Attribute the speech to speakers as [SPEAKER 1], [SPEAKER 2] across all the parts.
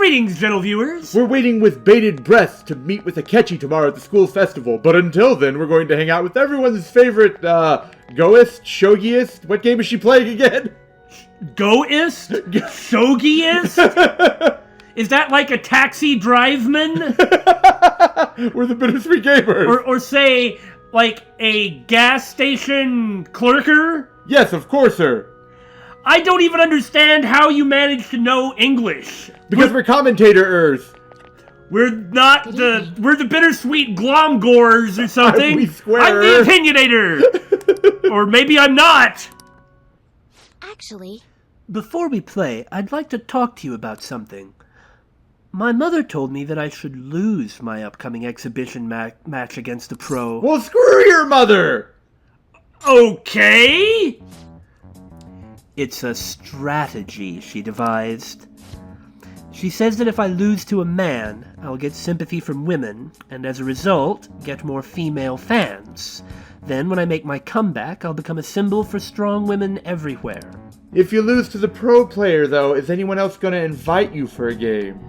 [SPEAKER 1] Greetings, gentle viewers.
[SPEAKER 2] We're waiting with bated breath to meet with Akechi tomorrow at the school festival, but until then, we're going to hang out with everyone's favorite, Goist? Shogiist? What game is she playing again?
[SPEAKER 1] Goist? Shogiist? Is that like a taxi driveman?
[SPEAKER 2] We're the Bittersweet Gamers.
[SPEAKER 1] Or say, like a gas station clerker?
[SPEAKER 2] Yes, of course, sir.
[SPEAKER 1] I don't even understand how you manage to know English.
[SPEAKER 2] Because we're commentators.
[SPEAKER 1] We're the Bittersweet Glomgores or something.
[SPEAKER 2] We square.
[SPEAKER 1] I'm the Opinionator. Or maybe I'm not.
[SPEAKER 3] Actually...
[SPEAKER 1] Before we play, I'd like to talk to you about something. My mother told me that I should lose my upcoming exhibition match against the pro.
[SPEAKER 2] Well, screw your mother!
[SPEAKER 1] Okay! It's a strategy she devised. She says that if I lose to a man, I'll get sympathy from women, and as a result, get more female fans. Then, when I make my comeback, I'll become a symbol for strong women everywhere.
[SPEAKER 2] If you lose to the pro player, though, is anyone else going to invite you for a game?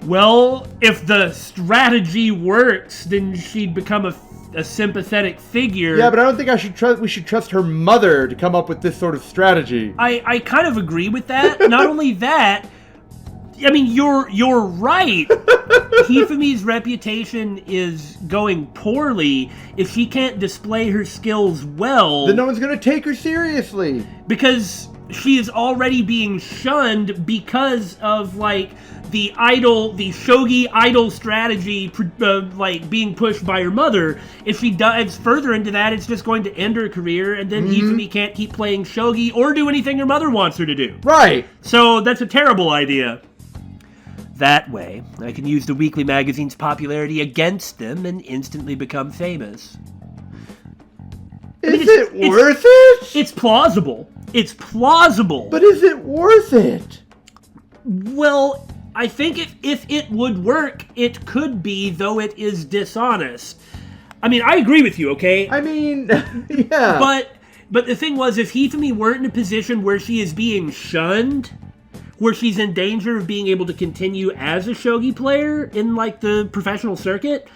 [SPEAKER 1] Well, if the strategy works, then she'd become a sympathetic figure.
[SPEAKER 2] Yeah, but I don't think we should trust her mother to come up with this sort of strategy.
[SPEAKER 1] I kind of agree with that. Not only that, I mean, you're right. Hifumi's reputation is going poorly. If she can't display her skills well,
[SPEAKER 2] then no one's going to take her seriously.
[SPEAKER 1] Because she is already being shunned because of, like, the shogi idol strategy, being pushed by her mother. If she dives further into that, it's just going to end her career, and then Hifumi can't keep playing shogi or do anything her mother wants her to do.
[SPEAKER 2] Right.
[SPEAKER 1] So that's a terrible idea. That way, I can use the weekly magazine's popularity against them and instantly become famous.
[SPEAKER 2] Is it worth it?
[SPEAKER 1] It's plausible. It's plausible.
[SPEAKER 2] But is it worth it?
[SPEAKER 1] Well, I think if it would work, it could be, though it is dishonest. I mean, I agree with you, okay?
[SPEAKER 2] I mean, yeah.
[SPEAKER 1] But the thing was, if Hifumi weren't in a position where she is being shunned, where she's in danger of being able to continue as a shogi player in, like, the professional circuit,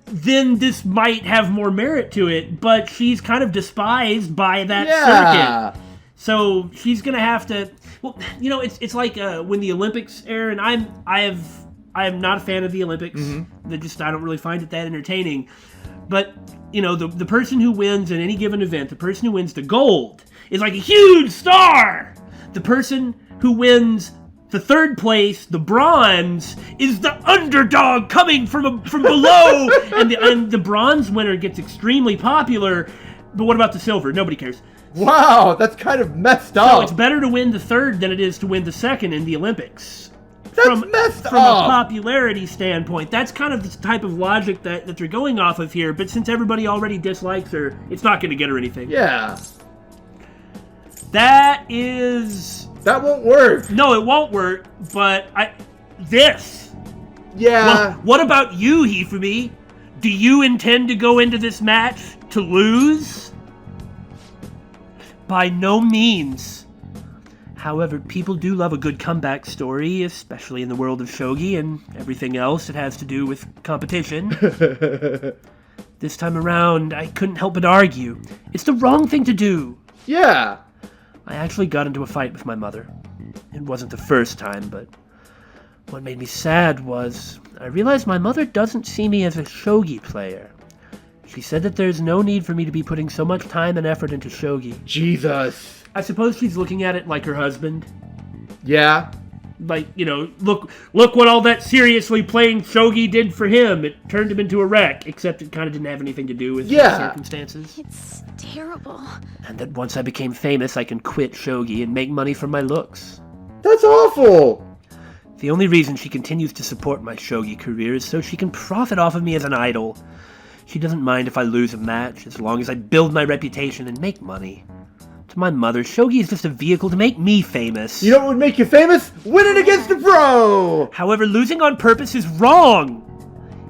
[SPEAKER 1] then this might have more merit to it. But she's kind of despised by that circuit. So she's gonna have to. Well, you know, it's like when the Olympics air, and I am not a fan of the Olympics. I don't really find it that entertaining. But you know, the person who wins in any given event, the person who wins the gold, is like a huge star. The person who wins the third place, the bronze, is the underdog coming from below, and the bronze winner gets extremely popular. But what about the silver? Nobody cares.
[SPEAKER 2] Wow, that's kind of messed up.
[SPEAKER 1] So it's better to win the third than it is to win the second in the Olympics.
[SPEAKER 2] That's messed up.
[SPEAKER 1] From a popularity standpoint, that's kind of the type of logic that they're going off of here. But since everybody already dislikes her, it's not going to get her anything.
[SPEAKER 2] Yeah.
[SPEAKER 1] That
[SPEAKER 2] won't work.
[SPEAKER 1] No, it won't work. But this.
[SPEAKER 2] Yeah.
[SPEAKER 1] Well, what about you, Hifumi? Do you intend to go into this match to lose? By no means. However, people do love a good comeback story, especially in the world of shogi and everything else that has to do with competition. This time around, I couldn't help but argue. It's the wrong thing to do.
[SPEAKER 2] Yeah.
[SPEAKER 1] I actually got into a fight with my mother. It wasn't the first time, but what made me sad was I realized my mother doesn't see me as a shogi player. She said that there's no need for me to be putting so much time and effort into shogi.
[SPEAKER 2] Jesus.
[SPEAKER 1] I suppose she's looking at it like her husband.
[SPEAKER 2] Yeah.
[SPEAKER 1] Like, you know, look what all that seriously playing shogi did for him. It turned him into a wreck, except it kind of didn't have anything to do with the circumstances.
[SPEAKER 3] It's terrible.
[SPEAKER 1] And that once I became famous, I can quit shogi and make money from my looks.
[SPEAKER 2] That's awful.
[SPEAKER 1] The only reason she continues to support my shogi career is so she can profit off of me as an idol. She doesn't mind if I lose a match, as long as I build my reputation and make money. To my mother, shogi is just a vehicle to make me famous.
[SPEAKER 2] You know what would make you famous? Winning against the pro!
[SPEAKER 1] However, losing on purpose is wrong!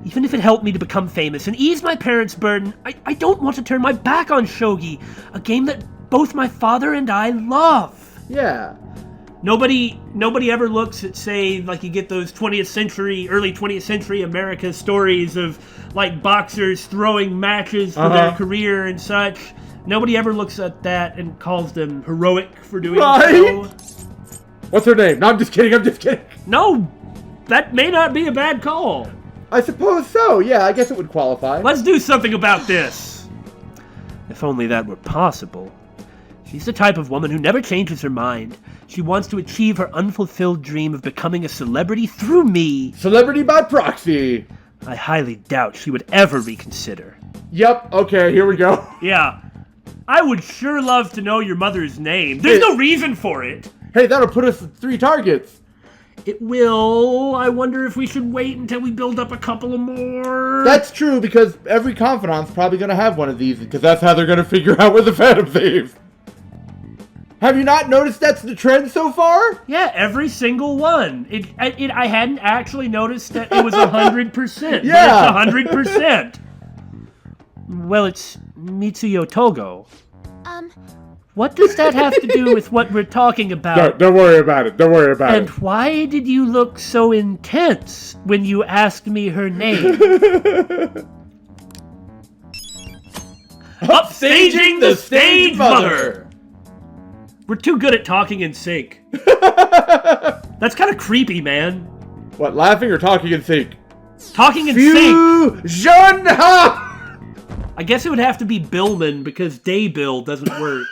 [SPEAKER 1] Even if it helped me to become famous and ease my parents' burden, I don't want to turn my back on shogi, a game that both my father and I love.
[SPEAKER 2] Yeah.
[SPEAKER 1] Nobody ever looks at, say, like you get those early 20th century America stories of like boxers throwing matches for their career and such. Nobody ever looks at that and calls them heroic for doing so.
[SPEAKER 2] What's her name? No, I'm just kidding.
[SPEAKER 1] No, that may not be a bad call.
[SPEAKER 2] I suppose so. Yeah, I guess it would qualify.
[SPEAKER 1] Let's do something about this. If only that were possible. She's the type of woman who never changes her mind. She wants to achieve her unfulfilled dream of becoming a celebrity through me.
[SPEAKER 2] Celebrity by proxy.
[SPEAKER 1] I highly doubt she would ever reconsider.
[SPEAKER 2] Yep, okay, here we go.
[SPEAKER 1] Yeah. I would sure love to know your mother's name. There's no reason for it.
[SPEAKER 2] Hey, that'll put us at 3 targets.
[SPEAKER 1] It will. I wonder if we should wait until we build up a couple of more.
[SPEAKER 2] That's true, because every Confidant's probably going to have one of these, because that's how they're going to figure out we're the Phantom Thieves. Have you not noticed that's the trend so far?
[SPEAKER 1] Yeah, every single one. I hadn't actually noticed that it was 100%.
[SPEAKER 2] Yeah.
[SPEAKER 1] But it's 100%. Well, it's Mitsuyo Togo. What does that have to do with what we're talking about?
[SPEAKER 2] Don't worry about it.
[SPEAKER 1] And why did you look so intense when you asked me her name? Upstaging the stage mother! We're too good at talking in sync. That's kind of creepy, man.
[SPEAKER 2] What, laughing or talking in sync?
[SPEAKER 1] Talking in sync.
[SPEAKER 2] Fusion!
[SPEAKER 1] I guess it would have to be Billman because Daybill doesn't work.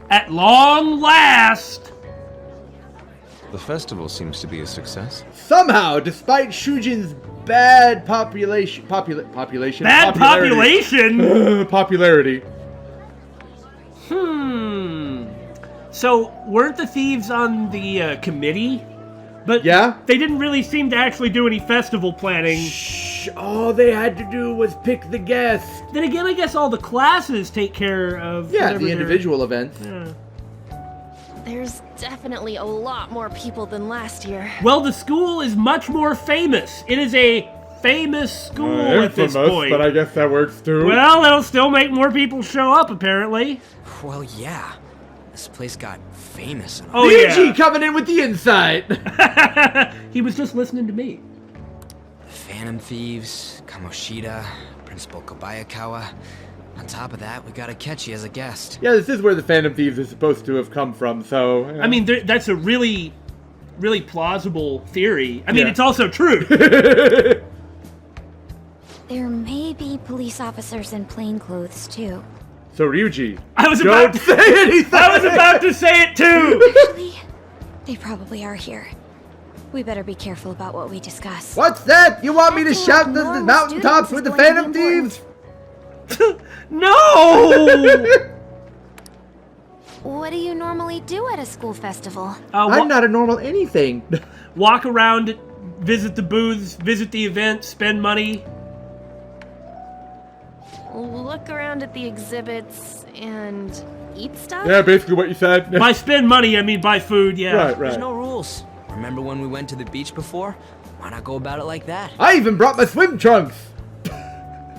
[SPEAKER 1] At long last!
[SPEAKER 4] The festival seems to be a success.
[SPEAKER 2] Somehow, despite Shujin's bad popularity. Popularity.
[SPEAKER 1] So, weren't the thieves on the committee? But
[SPEAKER 2] yeah?
[SPEAKER 1] They didn't really seem to actually do any festival planning.
[SPEAKER 2] Shh, all they had to do was pick the guests.
[SPEAKER 1] Then again, I guess all the classes take care of...
[SPEAKER 2] Yeah, the individual events.
[SPEAKER 1] Yeah.
[SPEAKER 3] There's definitely a lot more people than last year.
[SPEAKER 1] Well, the school is much more famous. It is a famous school at this point.
[SPEAKER 2] But I guess that works too.
[SPEAKER 1] Well, it'll still make more people show up, apparently.
[SPEAKER 5] Well, yeah. This place got famous.
[SPEAKER 1] Oh,
[SPEAKER 2] Ryuji coming in with the insight.
[SPEAKER 1] He was just listening to me.
[SPEAKER 5] The Phantom Thieves, Kamoshida, Principal Kobayakawa. On top of that, we got Akechi as a guest.
[SPEAKER 2] Yeah, this is where the Phantom Thieves is supposed to have come from, so... Yeah.
[SPEAKER 1] I mean, that's a really, really plausible theory. I mean, it's also true.
[SPEAKER 3] There may be police officers in plainclothes, too.
[SPEAKER 2] So, Ryuji,
[SPEAKER 1] don't
[SPEAKER 2] say anything!
[SPEAKER 1] I was about to say it, too!
[SPEAKER 3] Actually, they probably are here. We better be careful about what we discuss.
[SPEAKER 2] What's that? You want me to shout the mountaintops with the Phantom Thieves?
[SPEAKER 1] No!
[SPEAKER 3] What do you normally do at a school festival?
[SPEAKER 2] I'm not a normal anything.
[SPEAKER 1] Walk around, visit the booths, visit the event, spend money.
[SPEAKER 3] Look around at the exhibits and eat stuff?
[SPEAKER 2] Yeah, basically what you said.
[SPEAKER 1] By spend money, I mean buy food, yeah.
[SPEAKER 2] Right.
[SPEAKER 5] There's no rules. Remember when we went to the beach before? Why not go about it like that?
[SPEAKER 2] I even brought my swim trunks.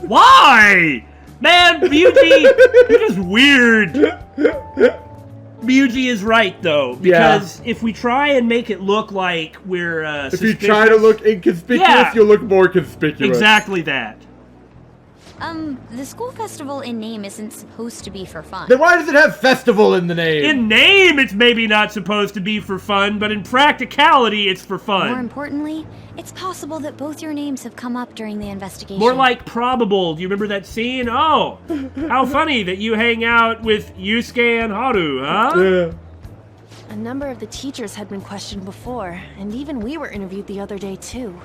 [SPEAKER 1] Why? Man, Ryuji, you're just weird. Ryuji is right, though, because if we try and make it look like we're
[SPEAKER 2] if you try to look inconspicuous, you'll look more conspicuous.
[SPEAKER 1] Exactly that.
[SPEAKER 3] The school festival in name isn't supposed to be for fun.
[SPEAKER 2] Then why does it have festival in the name?
[SPEAKER 1] In name, it's maybe not supposed to be for fun, but in practicality, it's for fun.
[SPEAKER 3] More importantly, it's possible that both your names have come up during the investigation.
[SPEAKER 1] More like probable. Do you remember that scene? Oh, how funny that you hang out with Yusuke and Haru, huh?
[SPEAKER 2] Yeah.
[SPEAKER 6] A number of the teachers had been questioned before, and even we were interviewed the other day, too.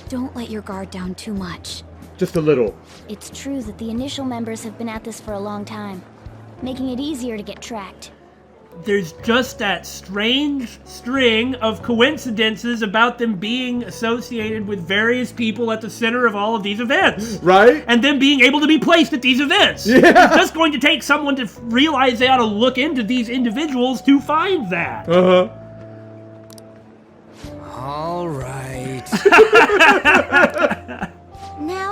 [SPEAKER 3] Don't let your guard down too much.
[SPEAKER 2] Just a little.
[SPEAKER 3] It's true that the initial members have been at this for a long time, making it easier to get tracked.
[SPEAKER 1] There's just that strange string of coincidences about them being associated with various people at the center of all of these events.
[SPEAKER 2] Right?
[SPEAKER 1] And them being able to be placed at these events.
[SPEAKER 2] Yeah.
[SPEAKER 1] It's just going to take someone to realize they ought to look into these individuals to find that.
[SPEAKER 2] Uh-huh.
[SPEAKER 5] All right.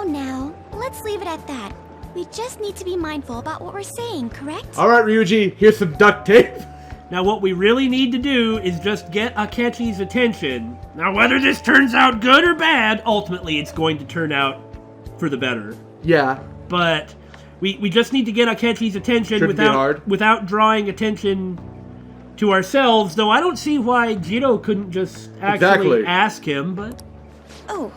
[SPEAKER 3] Now, let's leave it at that. We just need to be mindful about what we're saying, correct?
[SPEAKER 2] All right, Ryuji, here's some duct tape.
[SPEAKER 1] Now what we really need to do is just get Akechi's attention. Now whether this turns out good or bad, ultimately it's going to turn out for the better.
[SPEAKER 2] Yeah.
[SPEAKER 1] But we just need to get Akechi's attention without drawing attention to ourselves, though I don't see why Jiro couldn't just actually ask him, but...
[SPEAKER 3] Oh,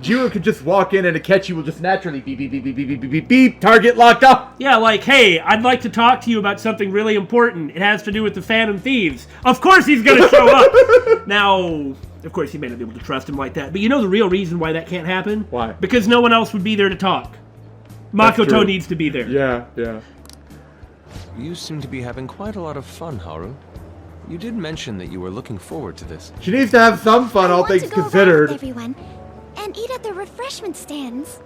[SPEAKER 2] Jiro could just walk in and Akechi will just naturally beep, beep, beep, beep, beep, beep, beep, beep, target locked up.
[SPEAKER 1] Yeah, like, hey, I'd like to talk to you about something really important. It has to do with the Phantom Thieves. Of course he's gonna show up! Now, of course you may not be able to trust him like that, but you know the real reason why that can't happen?
[SPEAKER 2] Why?
[SPEAKER 1] Because no one else would be there to talk. Makoto needs to be there.
[SPEAKER 2] Yeah, yeah.
[SPEAKER 4] You seem to be having quite a lot of fun, Haru. You did mention that you were looking forward to this.
[SPEAKER 2] She needs to have some fun, all things considered.
[SPEAKER 3] With everyone and eat at the refreshment stands.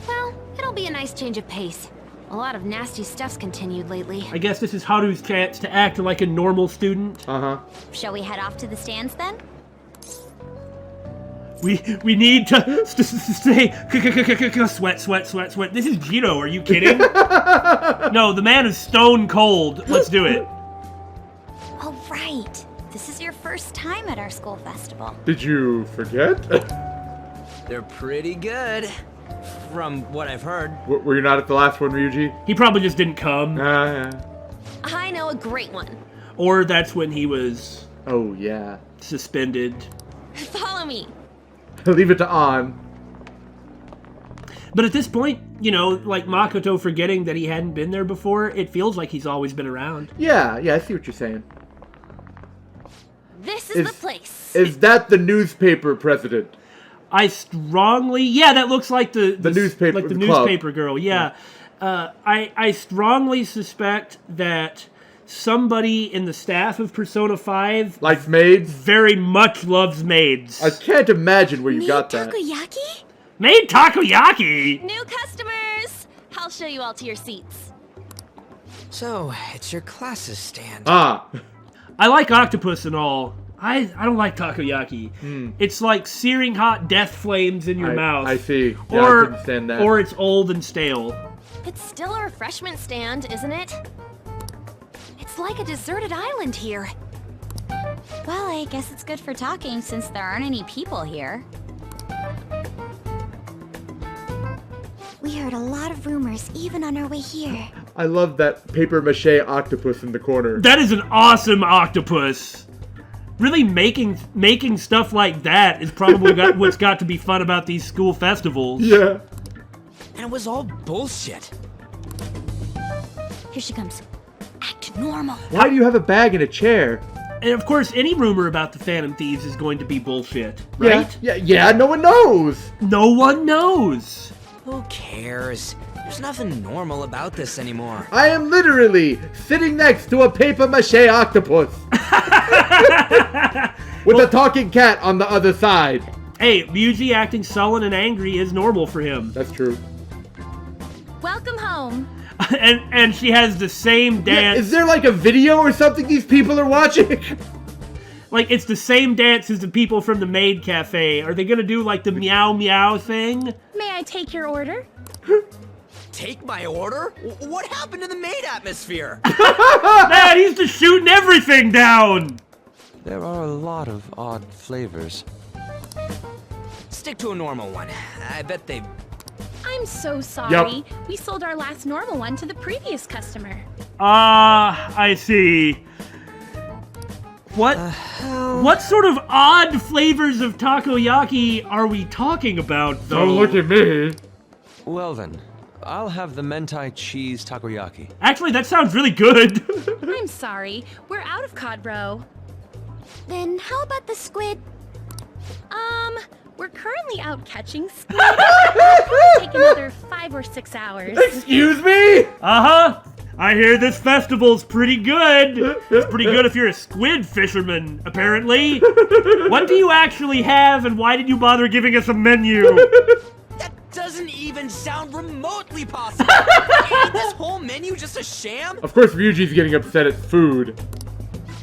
[SPEAKER 6] Well, it'll be a nice change of pace. A lot of nasty stuff's continued lately.
[SPEAKER 1] I guess this is Haru's chance to act like a normal student.
[SPEAKER 2] Uh-huh.
[SPEAKER 3] Shall we head off to the stands then?
[SPEAKER 1] We need to stay sweat. This is Jiro, are you kidding? No, the man is stone cold. Let's do it.
[SPEAKER 3] Oh, right. This is your first time at our school festival.
[SPEAKER 2] Did you forget?
[SPEAKER 5] They're pretty good, from what I've heard.
[SPEAKER 2] Were you not at the last one, Ryuji?
[SPEAKER 1] He probably just didn't come.
[SPEAKER 6] I know a great one.
[SPEAKER 1] Or that's when he was...
[SPEAKER 2] Oh, yeah.
[SPEAKER 1] Suspended.
[SPEAKER 6] Follow me.
[SPEAKER 2] Leave it to On.
[SPEAKER 1] But at this point, you know, like Makoto forgetting that he hadn't been there before, it feels like he's always been around.
[SPEAKER 2] Yeah, I see what you're saying.
[SPEAKER 6] This is the place.
[SPEAKER 2] Is that the newspaper president?
[SPEAKER 1] I strongly... Yeah, that looks like the
[SPEAKER 2] newspaper,
[SPEAKER 1] like the
[SPEAKER 2] club.
[SPEAKER 1] newspaper girl, yeah. I strongly suspect that somebody in the staff of Persona 5...
[SPEAKER 2] Likes maids?
[SPEAKER 1] Very much loves maids.
[SPEAKER 2] I can't imagine where you got that.
[SPEAKER 3] Takoyaki?
[SPEAKER 1] Maid Takoyaki!
[SPEAKER 6] New customers! I'll show you all to your seats.
[SPEAKER 5] So, it's your class's stand.
[SPEAKER 2] Ah.
[SPEAKER 1] I like octopus and all. I don't like takoyaki. It's like searing hot death flames in your mouth.
[SPEAKER 2] I see. Yeah, I couldn't stand that.
[SPEAKER 1] Or it's old and stale.
[SPEAKER 6] It's still a refreshment stand, isn't it? It's like a deserted island here.
[SPEAKER 3] Well, I guess it's good for talking since there aren't any people here. We heard a lot of rumors even on our way here.
[SPEAKER 2] I love that paper mache octopus in the corner.
[SPEAKER 1] That is an awesome octopus. Really making stuff like that is probably what's got to be fun about these school festivals.
[SPEAKER 2] Yeah.
[SPEAKER 5] And it was all bullshit.
[SPEAKER 3] Here she comes. Act normal.
[SPEAKER 2] Why do you have a bag and a chair?
[SPEAKER 1] And of course, any rumor about the Phantom Thieves is going to be bullshit, right?
[SPEAKER 2] Yeah, no one knows.
[SPEAKER 1] No one knows.
[SPEAKER 5] Who cares? There's nothing normal about this anymore.
[SPEAKER 2] I am literally sitting next to a paper mache octopus. With a talking cat on the other side.
[SPEAKER 1] Hey, Ryuji acting sullen and angry is normal for him.
[SPEAKER 2] That's true.
[SPEAKER 6] Welcome home.
[SPEAKER 1] and she has the same dance.
[SPEAKER 2] Yeah, is there like a video or something these people are watching?
[SPEAKER 1] Like, it's the same dance as the people from the Maid Cafe. Are they gonna do, like, the meow meow thing?
[SPEAKER 6] May I take your order?
[SPEAKER 5] Take my order? What happened to the maid atmosphere?
[SPEAKER 1] Man, he's just shooting everything down!
[SPEAKER 4] There are a lot of odd flavors.
[SPEAKER 5] Stick to a normal one. I bet they...
[SPEAKER 7] I'm so sorry. We sold our last normal one to the previous customer.
[SPEAKER 1] I see. What sort of odd flavors of takoyaki are we talking about, though?
[SPEAKER 2] Don't look at me.
[SPEAKER 4] Well then, I'll have the mentai cheese takoyaki.
[SPEAKER 1] Actually, that sounds really good.
[SPEAKER 7] I'm sorry. We're out of cod roe.
[SPEAKER 3] Then how about the squid?
[SPEAKER 7] We're currently out catching squid. It'll probably take another 5 or 6 hours.
[SPEAKER 2] Excuse me?
[SPEAKER 1] Uh-huh. I hear this festival's pretty good. It's pretty good if you're a squid fisherman, apparently. What do you actually have, and why did you bother giving us a menu?
[SPEAKER 5] That doesn't even sound remotely possible. Ain't this whole menu just a sham?
[SPEAKER 2] Of course, Ryuji's getting upset at food.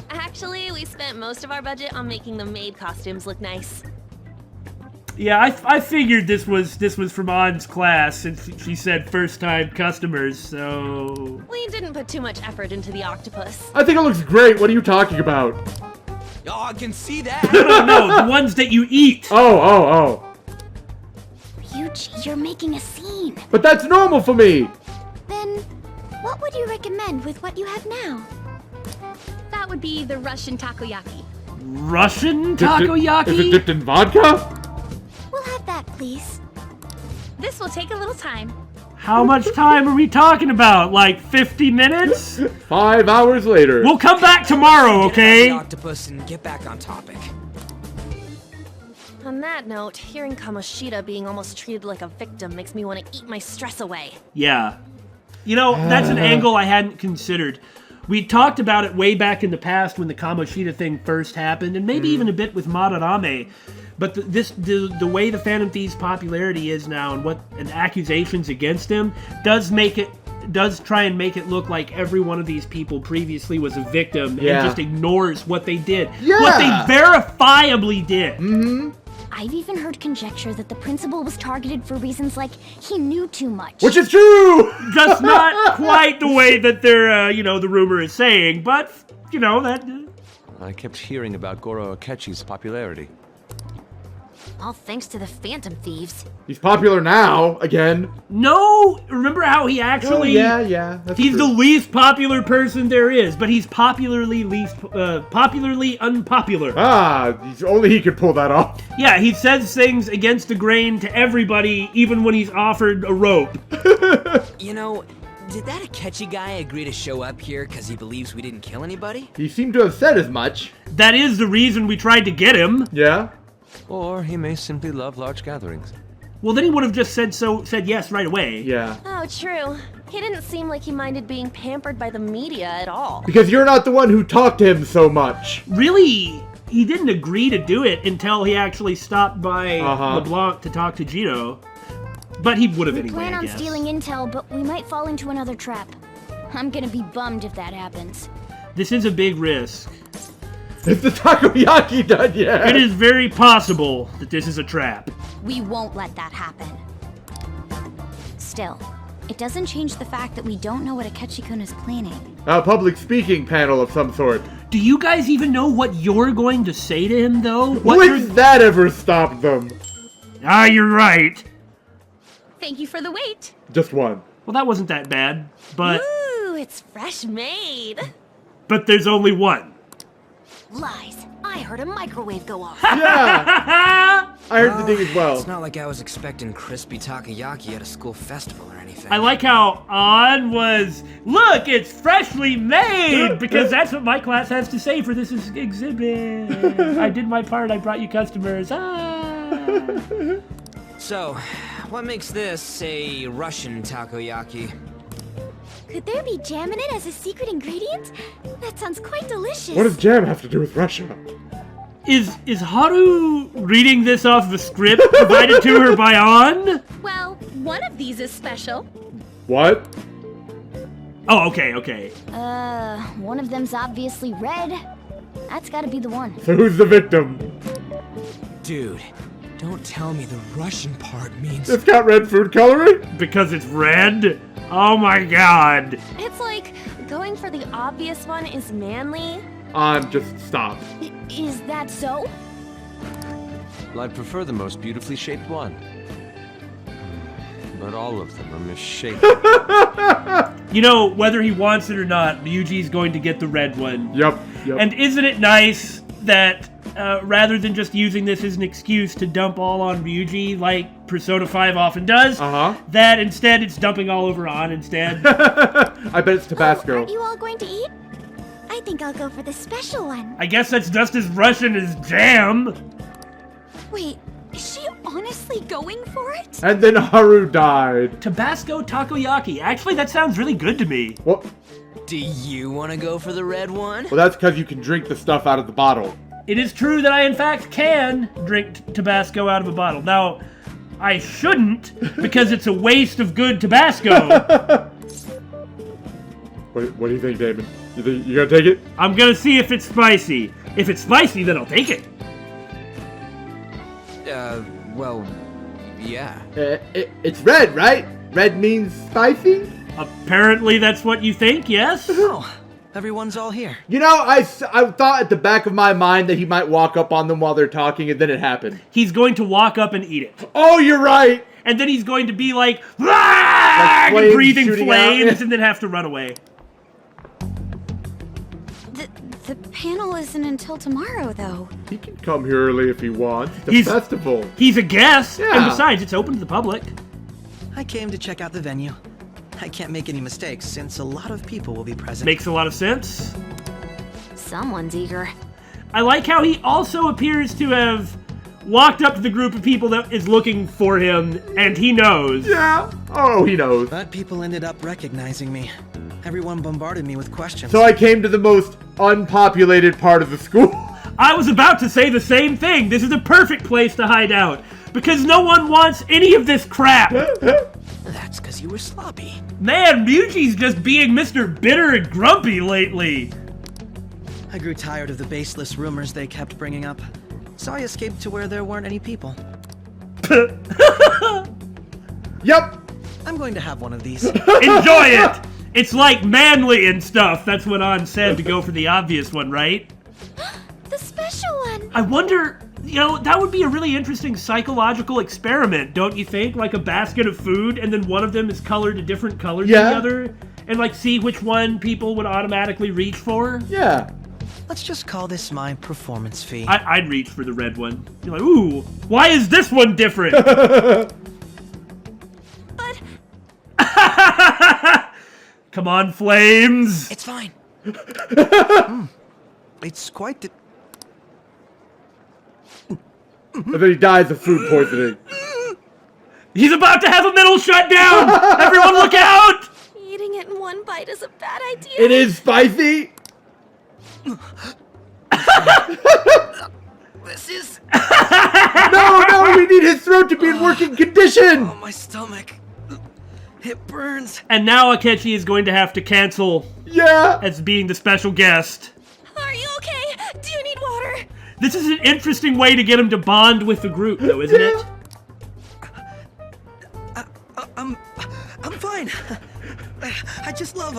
[SPEAKER 6] Actually, we spent most of our budget on making the maid costumes look nice.
[SPEAKER 1] Yeah, I figured this was from On's class since she said first-time customers, so...
[SPEAKER 6] We didn't put too much effort into the octopus.
[SPEAKER 2] I think it looks great. What are you talking about?
[SPEAKER 5] Oh, I can see that.
[SPEAKER 1] No, the ones that you eat.
[SPEAKER 2] Oh.
[SPEAKER 3] Ryuji, you're making a scene.
[SPEAKER 2] But that's normal for me.
[SPEAKER 3] Then, what would you recommend with what you have now?
[SPEAKER 7] That would be the Russian takoyaki.
[SPEAKER 1] Russian
[SPEAKER 2] Is it
[SPEAKER 1] takoyaki?
[SPEAKER 2] dipped in vodka?
[SPEAKER 3] We'll have that, please.
[SPEAKER 7] This will take a little time.
[SPEAKER 1] How much time are we talking about? Like 50 minutes?
[SPEAKER 2] 5 hours later.
[SPEAKER 1] We'll come back tomorrow,
[SPEAKER 5] Get
[SPEAKER 1] okay?
[SPEAKER 5] out the octopus and get back on topic.
[SPEAKER 6] On that note, hearing Kamoshida being almost treated like a victim makes me want to eat my stress away.
[SPEAKER 1] Yeah. You know, that's an angle I hadn't considered. We talked about it way back in the past when the Kamoshida thing first happened, and maybe even a bit with Madarame. But the way the Phantom Thieves' popularity is now and accusations against him does try and make it look like every one of these people previously was a victim and just ignores what they did.
[SPEAKER 2] Yeah.
[SPEAKER 1] What they verifiably did.
[SPEAKER 2] Mm-hmm.
[SPEAKER 3] I've even heard conjecture that the principal was targeted for reasons like he knew too much.
[SPEAKER 2] Which is true!
[SPEAKER 1] Just not quite the way that they're, the rumor is saying, but, that...
[SPEAKER 4] I kept hearing about Goro Akechi's popularity.
[SPEAKER 6] All thanks to the Phantom Thieves.
[SPEAKER 2] He's popular now, again.
[SPEAKER 1] No! Remember how he actually...
[SPEAKER 2] Oh, yeah. That's
[SPEAKER 1] He's
[SPEAKER 2] true.
[SPEAKER 1] the least popular person there is, but he's popularly unpopular.
[SPEAKER 2] Only he could pull that off.
[SPEAKER 1] Yeah, he says things against the grain to everybody, even when he's offered a rope.
[SPEAKER 5] You know, did that Akechi guy agree to show up here because he believes we didn't kill anybody?
[SPEAKER 2] He seemed to have said as much.
[SPEAKER 1] That is the reason we tried to get him.
[SPEAKER 2] Yeah?
[SPEAKER 4] Or he may simply love large gatherings.
[SPEAKER 1] Well, then he would have just said yes right away.
[SPEAKER 2] Yeah.
[SPEAKER 6] Oh, true. He didn't seem like he minded being pampered by the media at all.
[SPEAKER 2] Because you're not the one who talked to him so much.
[SPEAKER 1] Really, he didn't agree to do it until he actually stopped by LeBlanc to talk to Jiro. But he would have anyway,
[SPEAKER 3] Plan
[SPEAKER 1] I
[SPEAKER 3] on
[SPEAKER 1] guess.
[SPEAKER 3] stealing intel, but we might fall into another trap. I'm gonna be bummed if that happens.
[SPEAKER 1] This is a big risk.
[SPEAKER 2] Is the takoyaki done yet?
[SPEAKER 1] It is very possible that this is a trap.
[SPEAKER 3] We won't let that happen. Still, it doesn't change the fact that we don't know what Akechi-kun is planning.
[SPEAKER 2] A public speaking panel of some sort.
[SPEAKER 1] Do you guys even know what you're going to say to him, though?
[SPEAKER 2] Would that ever stop them?
[SPEAKER 1] Ah, you're right.
[SPEAKER 7] Thank you for the wait.
[SPEAKER 2] Just one.
[SPEAKER 1] Well, that wasn't that bad, but
[SPEAKER 6] Ooh, it's fresh made.
[SPEAKER 1] there's only one.
[SPEAKER 6] Lies. I heard a microwave go off.
[SPEAKER 2] Yeah! I heard the ding as well.
[SPEAKER 5] It's not like I was expecting crispy takoyaki at a school festival or anything.
[SPEAKER 1] I like how On was, look, it's freshly made, because that's what my class has to say for this exhibit. I did my part, I brought you customers.
[SPEAKER 5] So, what makes this a Russian takoyaki?
[SPEAKER 3] Could there be jam in it as a secret ingredient? That sounds quite delicious.
[SPEAKER 2] What does jam have to do with Russia?
[SPEAKER 1] Is Haru reading this off of a script provided to her by On?
[SPEAKER 7] Well, one of these is special.
[SPEAKER 2] What?
[SPEAKER 1] Oh, okay.
[SPEAKER 3] One of them's obviously red. That's gotta be the one.
[SPEAKER 2] So who's the victim?
[SPEAKER 5] Dude, don't tell me the Russian part means...
[SPEAKER 2] It's got red food coloring?
[SPEAKER 1] Because it's red? Oh my god.
[SPEAKER 6] It's like going for the obvious one is manly.
[SPEAKER 2] Just stop.
[SPEAKER 3] Is that so?
[SPEAKER 4] Well, I'd prefer the most beautifully shaped one. But all of them are misshapen.
[SPEAKER 1] You know, whether he wants it or not, Ryuji's going to get the red one.
[SPEAKER 2] Yep.
[SPEAKER 1] And isn't it nice that rather than just using this as an excuse to dump all on Ryuji like Persona 5 often does, that instead it's dumping all over On instead?
[SPEAKER 2] I bet it's Tabasco.
[SPEAKER 3] Aren't you all going to eat? I think I'll go for the special one.
[SPEAKER 1] I guess that's just as Russian as jam.
[SPEAKER 3] Wait, is she honestly going for it?
[SPEAKER 2] And then Haru died.
[SPEAKER 1] Tabasco takoyaki. Actually, that sounds really good to me.
[SPEAKER 2] Well,
[SPEAKER 5] Do you want to go for the red one?
[SPEAKER 2] that's because you can drink the stuff out of the bottle.
[SPEAKER 1] It is true that I, in fact, can drink Tabasco out of a bottle. Now, I shouldn't, because it's a waste of good Tabasco.
[SPEAKER 2] What do you think, Damon? You gonna take it?
[SPEAKER 1] I'm gonna see if it's spicy. If it's spicy, then I'll take it.
[SPEAKER 5] Well, yeah.
[SPEAKER 2] It's red, right? Red means spicy?
[SPEAKER 1] Apparently that's what you think, yes?
[SPEAKER 8] Oh, everyone's all here.
[SPEAKER 2] You know, I thought at the back of my mind that he might walk up on them while they're talking, and then it happened.
[SPEAKER 1] He's going to walk up and eat it.
[SPEAKER 2] Oh, you're right!
[SPEAKER 1] And then he's going to be like and breathing flames, and then have to run away.
[SPEAKER 3] The panel isn't until tomorrow, though.
[SPEAKER 2] He can come here early if he wants. It's a festival.
[SPEAKER 1] He's a guest,
[SPEAKER 2] Yeah.
[SPEAKER 1] and besides, it's open to the public.
[SPEAKER 8] I came to check out the venue. I can't make any mistakes since a lot of people will be present.
[SPEAKER 1] Makes a lot of sense.
[SPEAKER 3] Someone's eager.
[SPEAKER 1] I like how he also appears to have walked up to the group of people that is looking for him, and he knows.
[SPEAKER 2] Yeah. Oh, he knows.
[SPEAKER 8] But people ended up recognizing me. Everyone bombarded me with questions.
[SPEAKER 2] So I came to the most unpopulated part of the school.
[SPEAKER 1] I was about to say the same thing. This is a perfect place to hide out, because no one wants any of this crap.
[SPEAKER 8] That's because you were sloppy.
[SPEAKER 1] Man, Ryuji's just being Mr. Bitter and Grumpy lately.
[SPEAKER 8] I grew tired of the baseless rumors they kept bringing up, so I escaped to where there weren't any people.
[SPEAKER 2] Yep.
[SPEAKER 8] I'm going to have one of these.
[SPEAKER 1] Enjoy it. It's like manly and stuff. That's what An said to go for the obvious one, right?
[SPEAKER 3] The special one!
[SPEAKER 1] I wonder, you know, that would be a really interesting psychological experiment, don't you think? Like a basket of food, and then one of them is colored a different color than the other, and like see which one people would automatically reach for?
[SPEAKER 2] Yeah.
[SPEAKER 8] Let's just call this my performance fee.
[SPEAKER 1] I'd reach for the red one. You're like, ooh, why is this one different?
[SPEAKER 3] But...
[SPEAKER 1] Come on, Flames!
[SPEAKER 8] It's fine. It's quite the...
[SPEAKER 2] And then he dies of food poisoning.
[SPEAKER 1] He's about to have a middle shutdown! Everyone look out!
[SPEAKER 3] Eating it in one bite is a bad idea.
[SPEAKER 2] It is spicy.
[SPEAKER 8] This is...
[SPEAKER 2] No, we need his throat to be in working condition.
[SPEAKER 8] Oh, my stomach. It burns.
[SPEAKER 1] And now Akechi is going to have to cancel
[SPEAKER 2] Yeah.
[SPEAKER 1] as being the special guest.
[SPEAKER 3] Are you okay? Do you need water?
[SPEAKER 1] This is an interesting way to get him to bond with the group, though, isn't it?
[SPEAKER 8] I'm fine. I just love,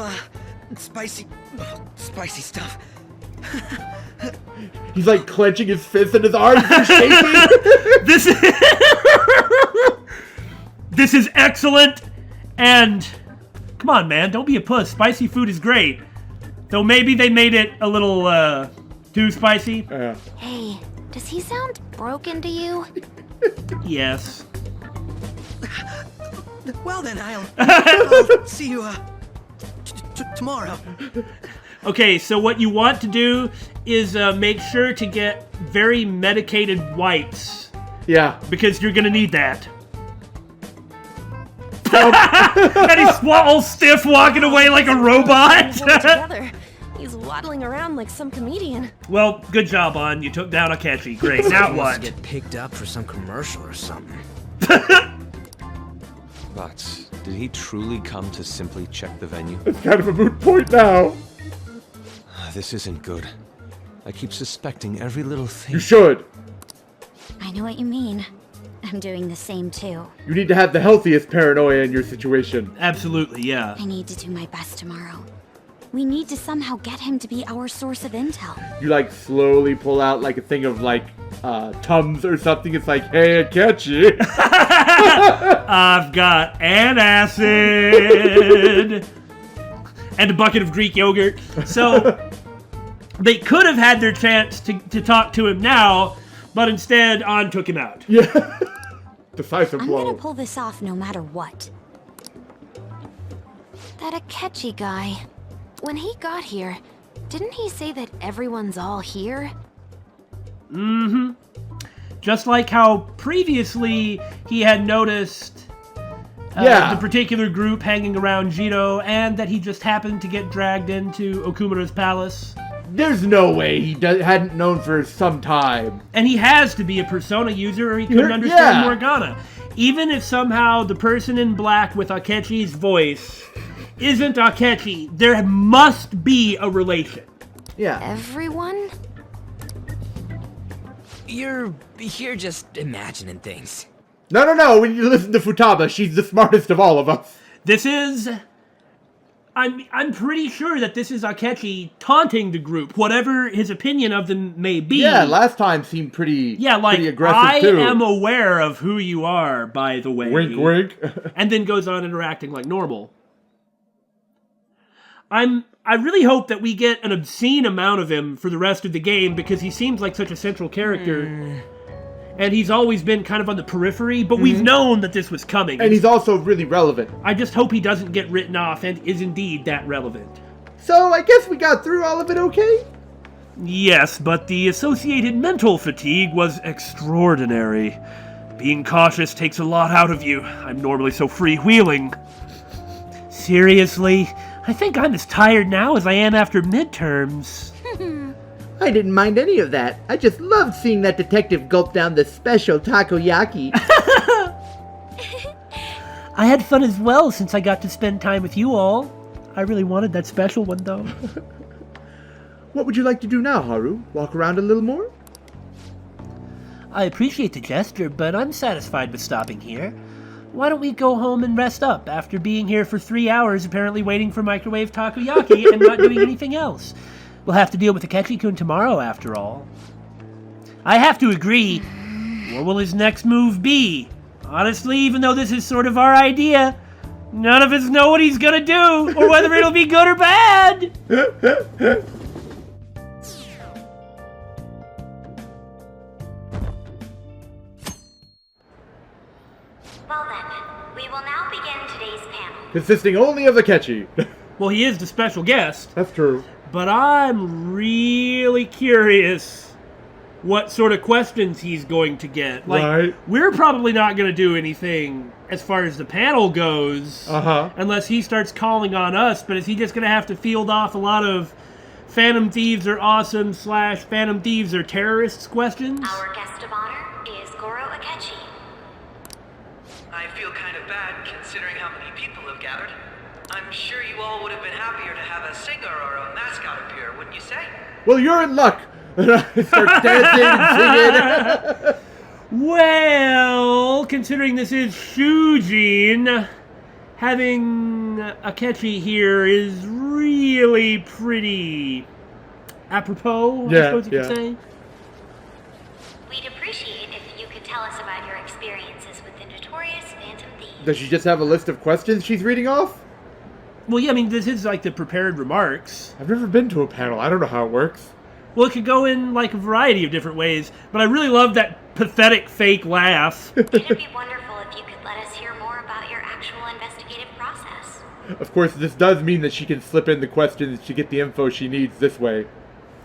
[SPEAKER 8] spicy stuff.
[SPEAKER 2] He's like clenching his fists and his arms are shaking.
[SPEAKER 1] This is... This is excellent, and... Come on, man, don't be a puss. Spicy food is great. Though maybe they made it a little, too spicy.
[SPEAKER 3] Hey, does he sound broken to you?
[SPEAKER 1] Yes.
[SPEAKER 8] Well then, I'll see you, tomorrow.
[SPEAKER 1] Okay, so what you want to do is make sure to get very medicated wipes.
[SPEAKER 2] Yeah.
[SPEAKER 1] Because you're gonna need that. And he's all stiff walking away like a robot.
[SPEAKER 6] Together. He's waddling around like some comedian.
[SPEAKER 1] Well, good job, On. You took down Akechi. Great. Now
[SPEAKER 5] He wants
[SPEAKER 1] what?
[SPEAKER 5] to get picked up for some commercial or something.
[SPEAKER 4] But did he truly come to simply check the venue?
[SPEAKER 2] It's kind of a moot point now.
[SPEAKER 4] This isn't good. I keep suspecting every little thing.
[SPEAKER 2] You should.
[SPEAKER 3] I know what you mean. I'm doing the same too.
[SPEAKER 2] You need to have the healthiest paranoia in your situation.
[SPEAKER 1] Absolutely, yeah.
[SPEAKER 3] I need to do my best tomorrow. We need to somehow get him to be our source of intel.
[SPEAKER 2] You like slowly pull out like a thing of like Tums or something. It's like, hey, Akechi.
[SPEAKER 1] I've got an acid and a bucket of Greek yogurt. So they could have had their chance to talk to him now, but instead On took him out.
[SPEAKER 2] Yeah. Decisive
[SPEAKER 3] I'm
[SPEAKER 2] blow.
[SPEAKER 3] gonna pull this off no matter what. That Akechi guy. When he got here, didn't he say that everyone's all here?
[SPEAKER 1] Mm-hmm. Just like how previously he had noticed the particular group hanging around Jiro, and that he just happened to get dragged into Okumura's palace.
[SPEAKER 2] There's no way he hadn't known for some time.
[SPEAKER 1] And he has to be a Persona user or he couldn't understand Morgana. Even if somehow the person in black with Akechi's voice isn't Akechi, there must be a relation.
[SPEAKER 2] Yeah.
[SPEAKER 3] Everyone?
[SPEAKER 5] you're just imagining things.
[SPEAKER 2] No, we need to listen to Futaba. She's the smartest of all of us.
[SPEAKER 1] This is... I'm pretty sure that this is Akechi taunting the group, whatever his opinion of them may be.
[SPEAKER 2] Yeah, last time seemed pretty aggressive
[SPEAKER 1] I
[SPEAKER 2] too.
[SPEAKER 1] am aware of who you are, by the way.
[SPEAKER 2] Wink, wink.
[SPEAKER 1] And then goes on interacting like normal. I really hope that we get an obscene amount of him for the rest of the game, because he seems like such a central character. And he's always been kind of on the periphery, but we've known that this was coming.
[SPEAKER 2] And he's also really relevant.
[SPEAKER 1] I just hope he doesn't get written off and is indeed that relevant.
[SPEAKER 2] So I guess we got through all of it okay?
[SPEAKER 1] Yes, but the associated mental fatigue was extraordinary. Being cautious takes a lot out of you. I'm normally so freewheeling. Seriously, I think I'm as tired now as I am after midterms.
[SPEAKER 9] I didn't mind any of that. I just loved seeing that detective gulp down the special takoyaki.
[SPEAKER 1] I had fun as well since I got to spend time with you all. I really wanted that special one, though.
[SPEAKER 2] What would you like to do now, Haru? Walk around a little more?
[SPEAKER 1] I appreciate the gesture, but I'm satisfied with stopping here. Why don't we go home and rest up after being here for 3 hours apparently waiting for microwave takoyaki and not doing anything else? We'll have to deal with Akechi-kun tomorrow, after all. I have to agree. What will his next move be? Honestly, even though this is sort of our idea, none of us know what he's gonna do, or whether it'll be good or bad!
[SPEAKER 3] Well then, we will now begin today's panel.
[SPEAKER 2] Consisting only of Akechi.
[SPEAKER 1] Well, he is the special guest.
[SPEAKER 2] That's true.
[SPEAKER 1] But I'm really curious what sort of questions he's going to get.
[SPEAKER 2] Right.
[SPEAKER 1] We're probably not going to do anything as far as the panel goes, unless he starts calling on us. But is he just going to have to field off a lot of Phantom Thieves are awesome / Phantom Thieves are terrorists questions?
[SPEAKER 3] Our guest of honor is Goro Akechi.
[SPEAKER 8] I feel kind of bad considering how many people have gathered. I'm sure you all would have been happier to have a singer or a mascot appear, wouldn't you say?
[SPEAKER 2] Well, you're in luck. Start dancing and singing.
[SPEAKER 1] Well, considering this is Shujin, having Akechi here is really pretty apropos, I suppose you could say.
[SPEAKER 3] We'd appreciate if you could tell us about your experiences with the notorious Phantom Thieves.
[SPEAKER 2] Does she just have a list of questions she's reading off?
[SPEAKER 1] Well, yeah, I mean, this is like the prepared remarks.
[SPEAKER 2] I've never been to a panel. I don't know how it works.
[SPEAKER 1] Well, it could go in like a variety of different ways, but I really love that pathetic fake laugh.
[SPEAKER 3] It'd be wonderful if you could let us hear more about your actual investigative process.
[SPEAKER 2] Of course, this does mean that she can slip in the questions to get the info she needs this way.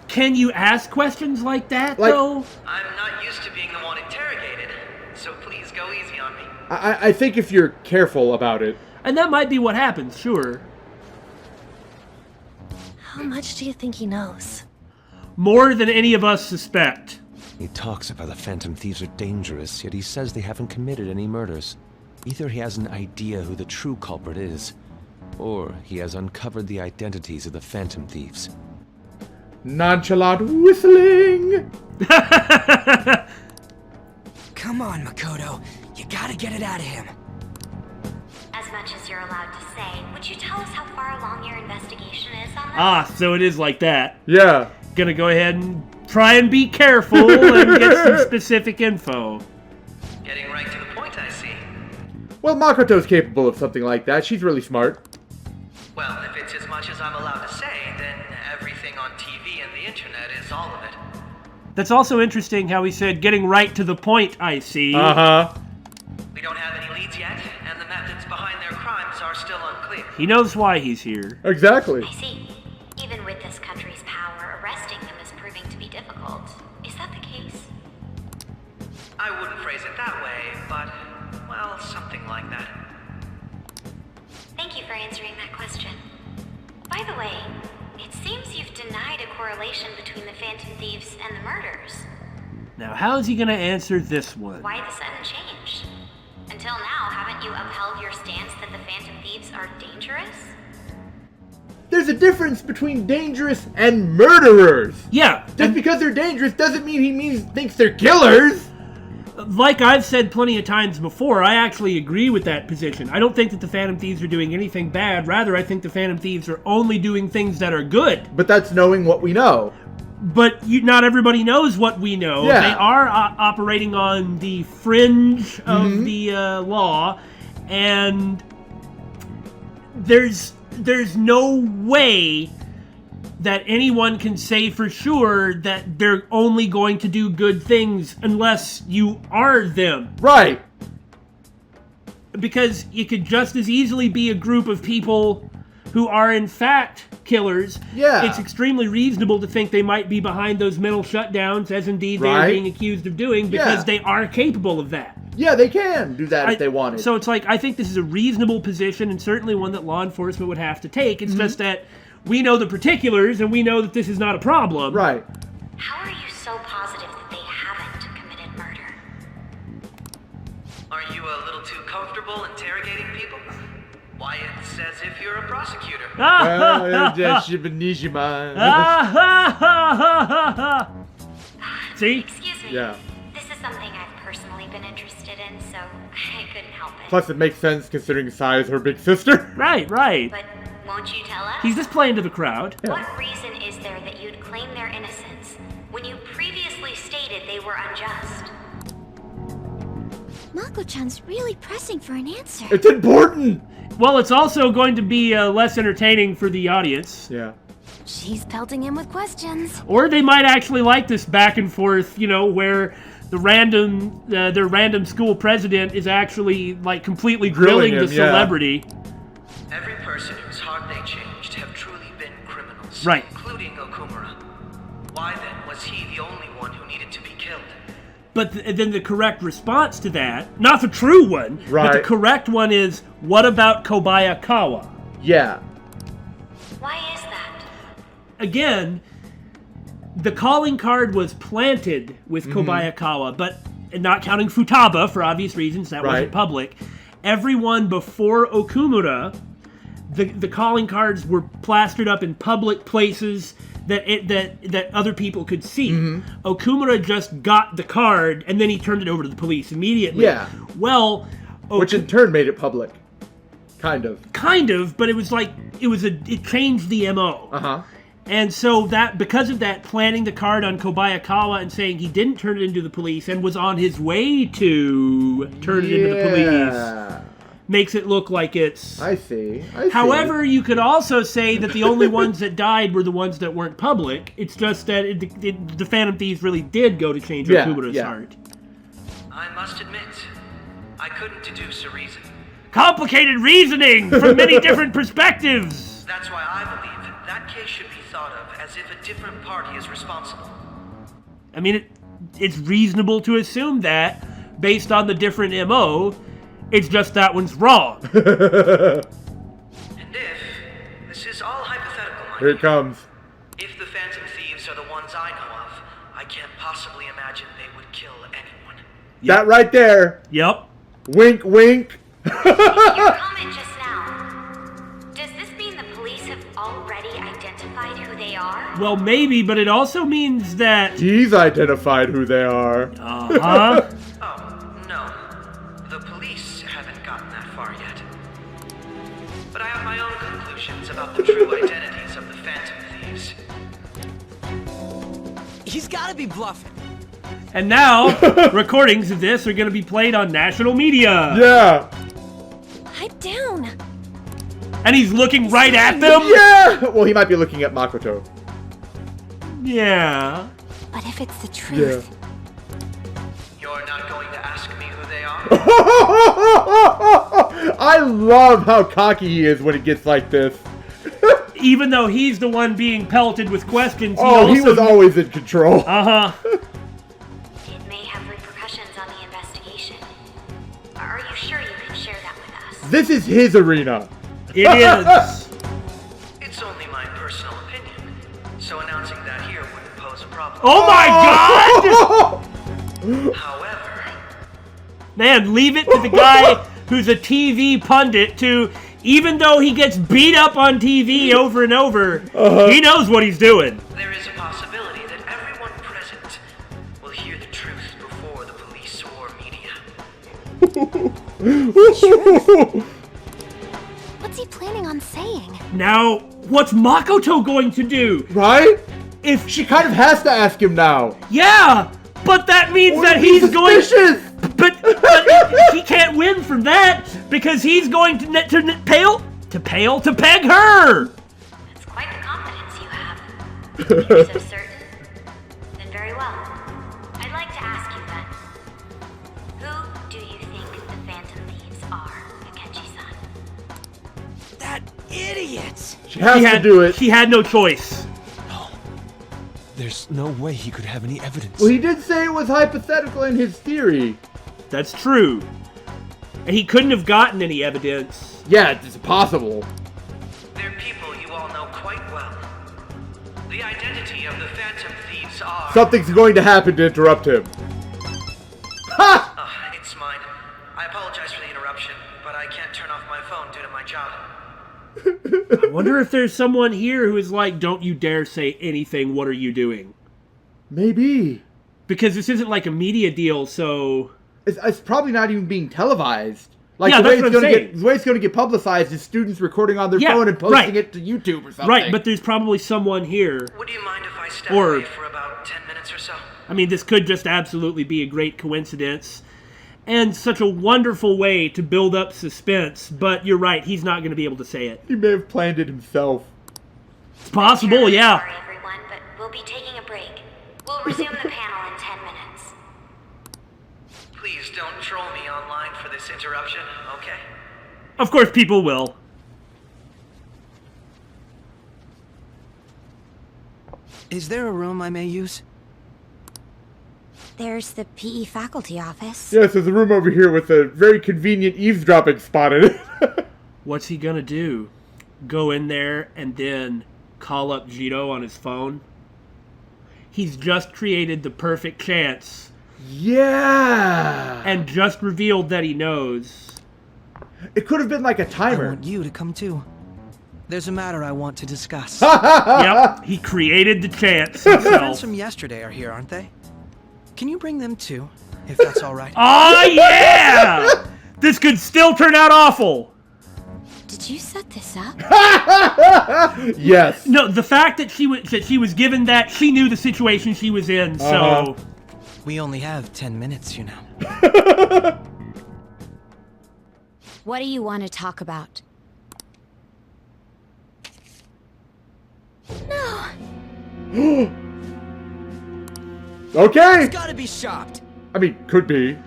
[SPEAKER 1] Can you ask questions like that, though?
[SPEAKER 8] I'm not used to being the one interrogated, so please go easy on me.
[SPEAKER 2] I think if you're careful about it.
[SPEAKER 1] And that might be what happens, sure.
[SPEAKER 6] How much do you think he knows?
[SPEAKER 1] More than any of us suspect.
[SPEAKER 4] He talks about the Phantom Thieves are dangerous, yet he says they haven't committed any murders. Either he has an idea who the true culprit is, or he has uncovered the identities of the Phantom Thieves.
[SPEAKER 2] Nonchalant whistling!
[SPEAKER 5] Come on, Makoto. You gotta get it out of him.
[SPEAKER 3] As much as you're allowed to say, would you tell us how far along your investigation is on this?
[SPEAKER 1] Ah, so it is like that.
[SPEAKER 2] Yeah.
[SPEAKER 1] Gonna go ahead and try and be careful and get some specific info.
[SPEAKER 8] Getting right to the point, I see.
[SPEAKER 2] Well, Makoto's capable of something like that. She's really smart.
[SPEAKER 8] Well, if it's as much as I'm allowed to say, then everything on TV and the internet is all of it.
[SPEAKER 1] That's also interesting how he said, getting right to the point, I see.
[SPEAKER 8] We don't have any leads yet, and the methods behind their crimes are still unclear.
[SPEAKER 1] He knows why he's here.
[SPEAKER 2] Exactly.
[SPEAKER 3] I see. Even with this country's power, arresting them is proving to be difficult. Is that the case?
[SPEAKER 8] I wouldn't phrase it that way, but, well, something like that.
[SPEAKER 3] Thank you for answering that question. By the way, it seems you've denied a correlation between the Phantom Thieves and the murders.
[SPEAKER 1] Now, how is he going to answer this one?
[SPEAKER 3] Why the sudden change? Until now, haven't you upheld your stance that the Phantom Thieves are dangerous?
[SPEAKER 2] There's a difference between dangerous and murderers.
[SPEAKER 1] Yeah,
[SPEAKER 2] Just because they're dangerous doesn't mean he thinks they're killers.
[SPEAKER 1] Like I've said plenty of times before, I actually agree with that position. I don't think that the Phantom Thieves are doing anything bad. Rather, I think the Phantom Thieves are only doing things that are good.
[SPEAKER 2] But that's knowing what we know.
[SPEAKER 1] But not everybody knows what we know.
[SPEAKER 2] Yeah.
[SPEAKER 1] They are operating on the fringe of the law, and there's no way that anyone can say for sure that they're only going to do good things unless you are them.
[SPEAKER 2] Right.
[SPEAKER 1] Because you could just as easily be a group of people who are in fact killers.
[SPEAKER 2] Yeah.
[SPEAKER 1] It's extremely reasonable to think they might be behind those mental shutdowns, as indeed they are being accused of doing, because they are capable of that.
[SPEAKER 2] Yeah, they can do that if they wanted.
[SPEAKER 1] So it's like, I think this is a reasonable position, and certainly one that law enforcement would have to take. It's just that we know the particulars, and we know that this is not a problem.
[SPEAKER 2] Right.
[SPEAKER 3] How are you so positive that they haven't committed murder?
[SPEAKER 8] Are you a little too comfortable interrogating people? Why, it's as if you're a prosecutor.
[SPEAKER 1] See?
[SPEAKER 3] Excuse me.
[SPEAKER 2] Yeah.
[SPEAKER 3] This is something I've personally been interested in, so I couldn't help it.
[SPEAKER 2] Plus, it makes sense considering Sai is her big sister.
[SPEAKER 1] Right.
[SPEAKER 3] But won't you tell us?
[SPEAKER 1] He's just playing to the crowd.
[SPEAKER 3] What reason is there that you'd claim their innocence when you previously stated they were unjust?
[SPEAKER 10] Mako-chan's really pressing for an answer.
[SPEAKER 2] It's important!
[SPEAKER 1] Well, it's also going to be less entertaining for the audience.
[SPEAKER 2] Yeah.
[SPEAKER 10] She's pelting him with questions.
[SPEAKER 1] Or they might actually like this back and forth, where the their random school president is actually, like, completely grilling
[SPEAKER 2] him,
[SPEAKER 1] the celebrity.
[SPEAKER 8] Every person whose heart they changed have truly been criminals.
[SPEAKER 1] Right.
[SPEAKER 8] Including Okumura. Why then was he the only one who needed to be killed?
[SPEAKER 1] But then the correct response to that, not the true one, but the correct one is, what about Kobayakawa?
[SPEAKER 2] Yeah.
[SPEAKER 3] Why is that?
[SPEAKER 1] Again, the calling card was planted with Kobayakawa, but not counting Futaba for obvious reasons, that wasn't public. Everyone before Okumura, the calling cards were plastered up in public places that other people could see. Okumura just got the card, and then he turned it over to the police immediately.
[SPEAKER 2] Yeah.
[SPEAKER 1] Well,
[SPEAKER 2] which in turn made it public. Kind of, but it was like it changed the MO. And so because of that, planting the card on Kobayakawa and saying he didn't turn it into the police and was on his way to turn it into the police makes it look like it's... I see.
[SPEAKER 1] However, you could also say that the only ones that died were the ones that weren't public. It's just that the Phantom Thieves really did go to change Okumura's heart.
[SPEAKER 8] I must admit, I couldn't deduce a reason.
[SPEAKER 1] Complicated reasoning from many different perspectives!
[SPEAKER 8] That's why I believe that case should be thought of as if a different party is responsible.
[SPEAKER 1] I mean, it's reasonable to assume that, based on the different MO, it's just that one's wrong.
[SPEAKER 8] And if, this is all hypothetical, mind
[SPEAKER 2] Here it comes.
[SPEAKER 8] If the Phantom Thieves are the ones I know of, I can't possibly imagine they would kill anyone.
[SPEAKER 2] That right there.
[SPEAKER 1] Yep.
[SPEAKER 2] Wink, wink.
[SPEAKER 3] Your comment just now, does this mean the police have already identified who they are?
[SPEAKER 1] Well, maybe, but it also means that...
[SPEAKER 2] He's identified who they are.
[SPEAKER 1] Uh-huh.
[SPEAKER 8] Oh, no. The police haven't gotten that far yet. But I have my own conclusions about the true identities of the Phantom Thieves.
[SPEAKER 5] He's gotta be bluffing.
[SPEAKER 1] And now, recordings of this are going to be played on national media.
[SPEAKER 2] Yeah.
[SPEAKER 10] Pipe down.
[SPEAKER 1] And he's looking right at them?
[SPEAKER 2] Yeah. Well, he might be looking at Makoto.
[SPEAKER 1] Yeah.
[SPEAKER 10] But if it's the truth...
[SPEAKER 8] You're not going to ask me who they are?
[SPEAKER 2] I love how cocky he is when it gets like this.
[SPEAKER 1] Even though he's the one being pelted with questions,
[SPEAKER 2] he was always in control.
[SPEAKER 1] Uh-huh.
[SPEAKER 3] It may have repercussions on the investigation. Are you sure you can share that with us?
[SPEAKER 2] This is his arena.
[SPEAKER 1] It is.
[SPEAKER 8] It's only my personal opinion, so announcing that here wouldn't pose a problem.
[SPEAKER 1] Oh my God!
[SPEAKER 8] However...
[SPEAKER 1] Man, leave it to the guy who's a TV pundit to... Even though he gets beat up on TV over and over, he knows what he's doing.
[SPEAKER 8] There is a possibility that everyone present will hear the truth before the police or media.
[SPEAKER 10] What's he planning on saying?
[SPEAKER 1] Now, what's Makoto going to do?
[SPEAKER 2] Right?
[SPEAKER 1] If
[SPEAKER 2] she kind of has to ask him now.
[SPEAKER 1] Yeah, but that means that he's going. But he can't win from that because he's going to peg her.
[SPEAKER 3] That's quite the confidence you have. If you're so certain, then very well. I'd like to ask you then, who do you think the Phantom Thieves are, Akechi-san?
[SPEAKER 5] That idiot!
[SPEAKER 2] She has to do it.
[SPEAKER 1] She had no choice.
[SPEAKER 4] There's no way he could have any evidence.
[SPEAKER 2] Well, he did say it was hypothetical in his theory.
[SPEAKER 1] That's true. And he couldn't have gotten any evidence.
[SPEAKER 2] Yeah, it's possible.
[SPEAKER 8] They're people you all know quite well. The identity of the Phantom Thieves are...
[SPEAKER 2] Something's going to happen to interrupt him. Ha!
[SPEAKER 8] It's mine. I apologize for the interruption, but I can't turn off my phone due to my job.
[SPEAKER 1] I wonder if there's someone here who is like, don't you dare say anything, what are you doing?
[SPEAKER 2] Maybe.
[SPEAKER 1] Because this isn't like a media deal, so...
[SPEAKER 2] It's probably not even being televised. Like,
[SPEAKER 1] yeah,
[SPEAKER 2] the way it's going to get publicized is students recording on their phone and posting it to YouTube or something.
[SPEAKER 1] Right, but there's probably someone here.
[SPEAKER 8] Would you mind if I step away for about 10 minutes or so?
[SPEAKER 1] I mean, this could just absolutely be a great coincidence. And such a wonderful way to build up suspense, but you're right, he's not going to be able to say it.
[SPEAKER 2] He may have planned it himself.
[SPEAKER 1] It's possible, yeah.
[SPEAKER 3] Sorry, everyone, but we'll be taking a break. We'll resume the panel in 10 minutes.
[SPEAKER 8] Please don't troll me online for this interruption, okay?
[SPEAKER 1] Of course people will.
[SPEAKER 5] Is there a room I may use?
[SPEAKER 10] There's the PE faculty office.
[SPEAKER 2] Yes, there's a room over here with a very convenient eavesdropping spot in it.
[SPEAKER 1] What's he gonna do? Go in there and then call up Jito on his phone? He's just created the perfect chance.
[SPEAKER 2] Yeah!
[SPEAKER 1] And just revealed that he knows.
[SPEAKER 2] It could have been like a timer.
[SPEAKER 5] I want you to come too. There's a matter I want to discuss.
[SPEAKER 1] Yep, he created the chance himself.
[SPEAKER 5] Friends from yesterday are here, aren't they? Can you bring them too, if that's all right?
[SPEAKER 1] Oh yeah! This could still turn out awful.
[SPEAKER 10] Did you set this up?
[SPEAKER 2] Yes.
[SPEAKER 1] No, the fact that she was given that, she knew the situation she was in, so...
[SPEAKER 5] We only have 10 minutes, you know.
[SPEAKER 10] What do you want to talk about? No.
[SPEAKER 2] Okay.
[SPEAKER 5] He's gotta be shocked.
[SPEAKER 2] I mean, could be.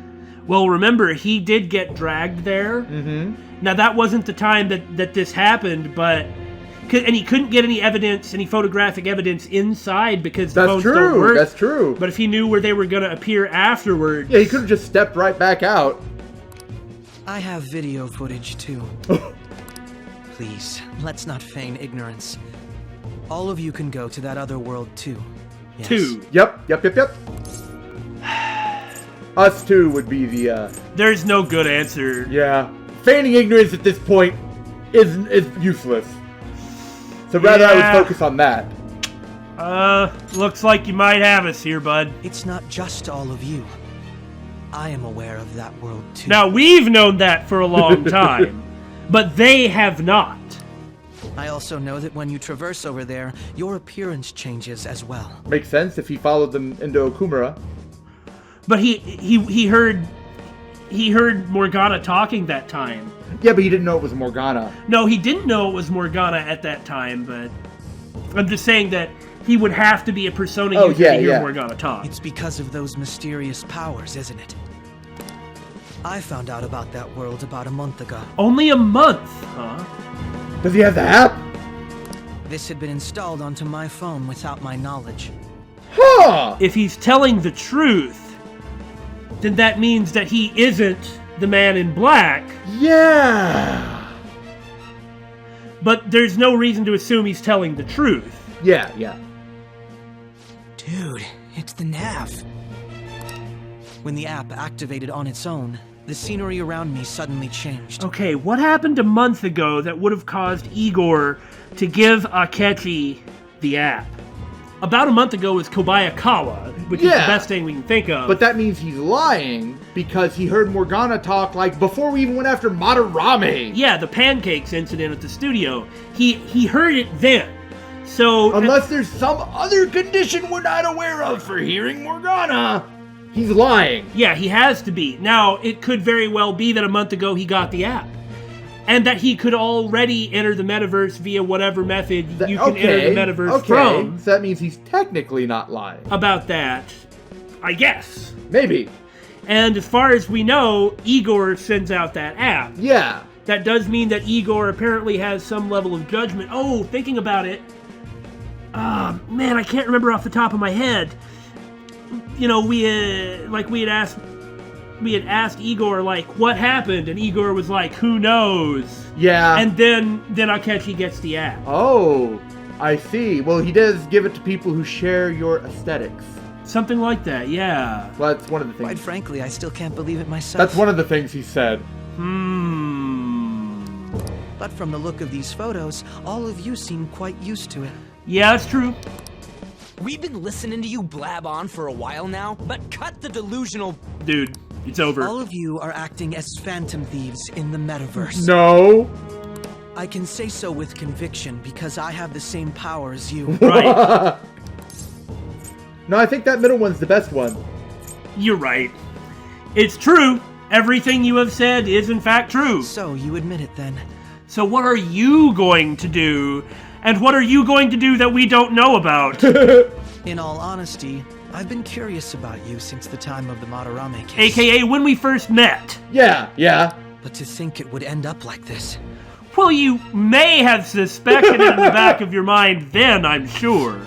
[SPEAKER 1] Well, remember, he did get dragged there.
[SPEAKER 2] Mm-hmm.
[SPEAKER 1] Now, that wasn't the time that this happened, but... And he couldn't get any evidence, any photographic evidence inside because the phones don't work.
[SPEAKER 2] That's true.
[SPEAKER 1] But if he knew where they were going to appear afterwards...
[SPEAKER 2] Yeah, he could have just stepped right back out.
[SPEAKER 5] I have video footage, too. Please, let's not feign ignorance. All of you can go to that other world, too. Yes.
[SPEAKER 2] 2. Yep. Us 2 would be the,
[SPEAKER 1] There's no good answer.
[SPEAKER 2] Yeah. Feigning ignorance at this point is useless. So rather I would focus on that.
[SPEAKER 1] Looks like you might have us here, bud.
[SPEAKER 5] It's not just all of you. I am aware of that world, too.
[SPEAKER 1] Now, we've known that for a long time, but they have not.
[SPEAKER 5] I also know that when you traverse over there, your appearance changes as well.
[SPEAKER 2] Makes sense if he followed them into Okumura.
[SPEAKER 1] But he heard Morgana talking that time.
[SPEAKER 2] Yeah, but he didn't know it was Morgana.
[SPEAKER 1] No, he didn't know it was Morgana at that time, but I'm just saying that he would have to be a persona user to hear Morgana talk.
[SPEAKER 5] It's because of those mysterious powers, isn't it? I found out about that world about a month ago.
[SPEAKER 1] Only a month, huh?
[SPEAKER 2] Does he have the app?
[SPEAKER 5] This had been installed onto my phone without my knowledge.
[SPEAKER 2] Huh!
[SPEAKER 1] If he's telling the truth, then that means that he isn't the man in black.
[SPEAKER 2] Yeah!
[SPEAKER 1] But there's no reason to assume he's telling the truth.
[SPEAKER 2] Yeah.
[SPEAKER 5] Dude, it's the nav. When the app activated on its own, the scenery around me suddenly changed.
[SPEAKER 1] Okay, what happened a month ago that would have caused Igor to give Akechi the app? about a month ago was Kobayakawa, which is the best thing we can think of.
[SPEAKER 2] But that means he's lying because he heard Morgana talk like before we even went after Madarame.
[SPEAKER 1] Yeah, the pancakes incident at the studio. He heard it then. So
[SPEAKER 2] unless there's some other condition we're not aware of for hearing Morgana, he's lying.
[SPEAKER 1] Yeah, he has to be. Now, it could very well be that a month ago he got the app. And that he could already enter the metaverse via whatever method you can enter the metaverse from.
[SPEAKER 2] So that means he's technically not lying.
[SPEAKER 1] About that, I guess.
[SPEAKER 2] Maybe.
[SPEAKER 1] And as far as we know, Igor sends out that app.
[SPEAKER 2] Yeah.
[SPEAKER 1] That does mean that Igor apparently has some level of judgment. Oh, thinking about it. Man, I can't remember off the top of my head. You know, we had asked Igor, like, what happened? And Igor was like, who knows?
[SPEAKER 2] Yeah.
[SPEAKER 1] And then Akechi gets the app.
[SPEAKER 2] Oh, I see. Well, he does give it to people who share your aesthetics.
[SPEAKER 1] Something like that, yeah.
[SPEAKER 2] Well, that's one of the things.
[SPEAKER 5] Quite frankly, I still can't believe it myself.
[SPEAKER 2] That's one of the things he said.
[SPEAKER 5] But from the look of these photos, all of you seem quite used to it.
[SPEAKER 1] Yeah, that's true.
[SPEAKER 11] We've been listening to you blab on for a while now, but cut the delusional...
[SPEAKER 1] Dude, it's over.
[SPEAKER 5] All of you are acting as phantom thieves in the metaverse.
[SPEAKER 2] No.
[SPEAKER 5] I can say so with conviction because I have the same power as you.
[SPEAKER 1] Right.
[SPEAKER 2] No, I think that middle one's the best one.
[SPEAKER 1] You're right. It's true. Everything you have said is in fact true.
[SPEAKER 5] So you admit it then.
[SPEAKER 1] So what are you going to do? And what are you going to do that we don't know about?
[SPEAKER 5] In all honesty, I've been curious about you since the time of the Madarame case.
[SPEAKER 1] AKA when we first met.
[SPEAKER 2] Yeah.
[SPEAKER 5] But to think it would end up like this.
[SPEAKER 1] Well, you may have suspected it in the back of your mind then, I'm sure.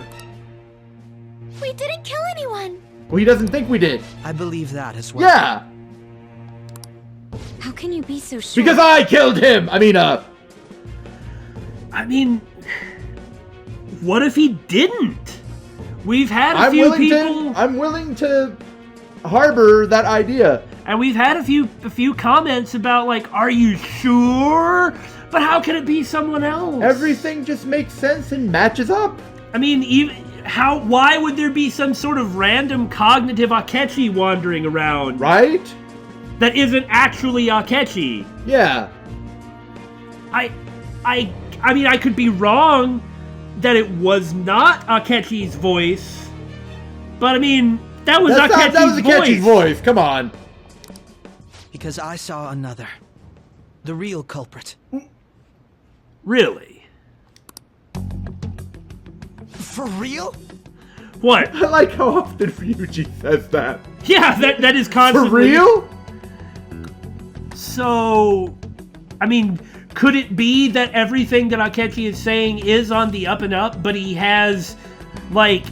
[SPEAKER 10] We didn't kill anyone.
[SPEAKER 2] Well, he doesn't think we did.
[SPEAKER 5] I believe that as well.
[SPEAKER 2] Yeah.
[SPEAKER 10] How can you be so sure?
[SPEAKER 2] Because I killed him. I mean,
[SPEAKER 1] what if he didn't? We've had a few people...
[SPEAKER 2] I'm willing to harbor that idea.
[SPEAKER 1] And we've had a few comments about, like, are you sure? But how can it be someone else?
[SPEAKER 2] Everything just makes sense and matches up.
[SPEAKER 1] I mean, why would there be some sort of random cognitive Akechi wandering around?
[SPEAKER 2] Right?
[SPEAKER 1] That isn't actually Akechi.
[SPEAKER 2] Yeah.
[SPEAKER 1] I mean, I could be wrong that it was not Akechi's voice, but I mean, that was Akechi's
[SPEAKER 2] voice. Come on.
[SPEAKER 5] Because I saw another. The real culprit.
[SPEAKER 1] Really?
[SPEAKER 11] For real?
[SPEAKER 1] What?
[SPEAKER 2] I like how often Ryuji says that.
[SPEAKER 1] Yeah, that is constantly...
[SPEAKER 2] For real?
[SPEAKER 1] So, I mean... Could it be that everything that Akechi is saying is on the up and up, but he has, like,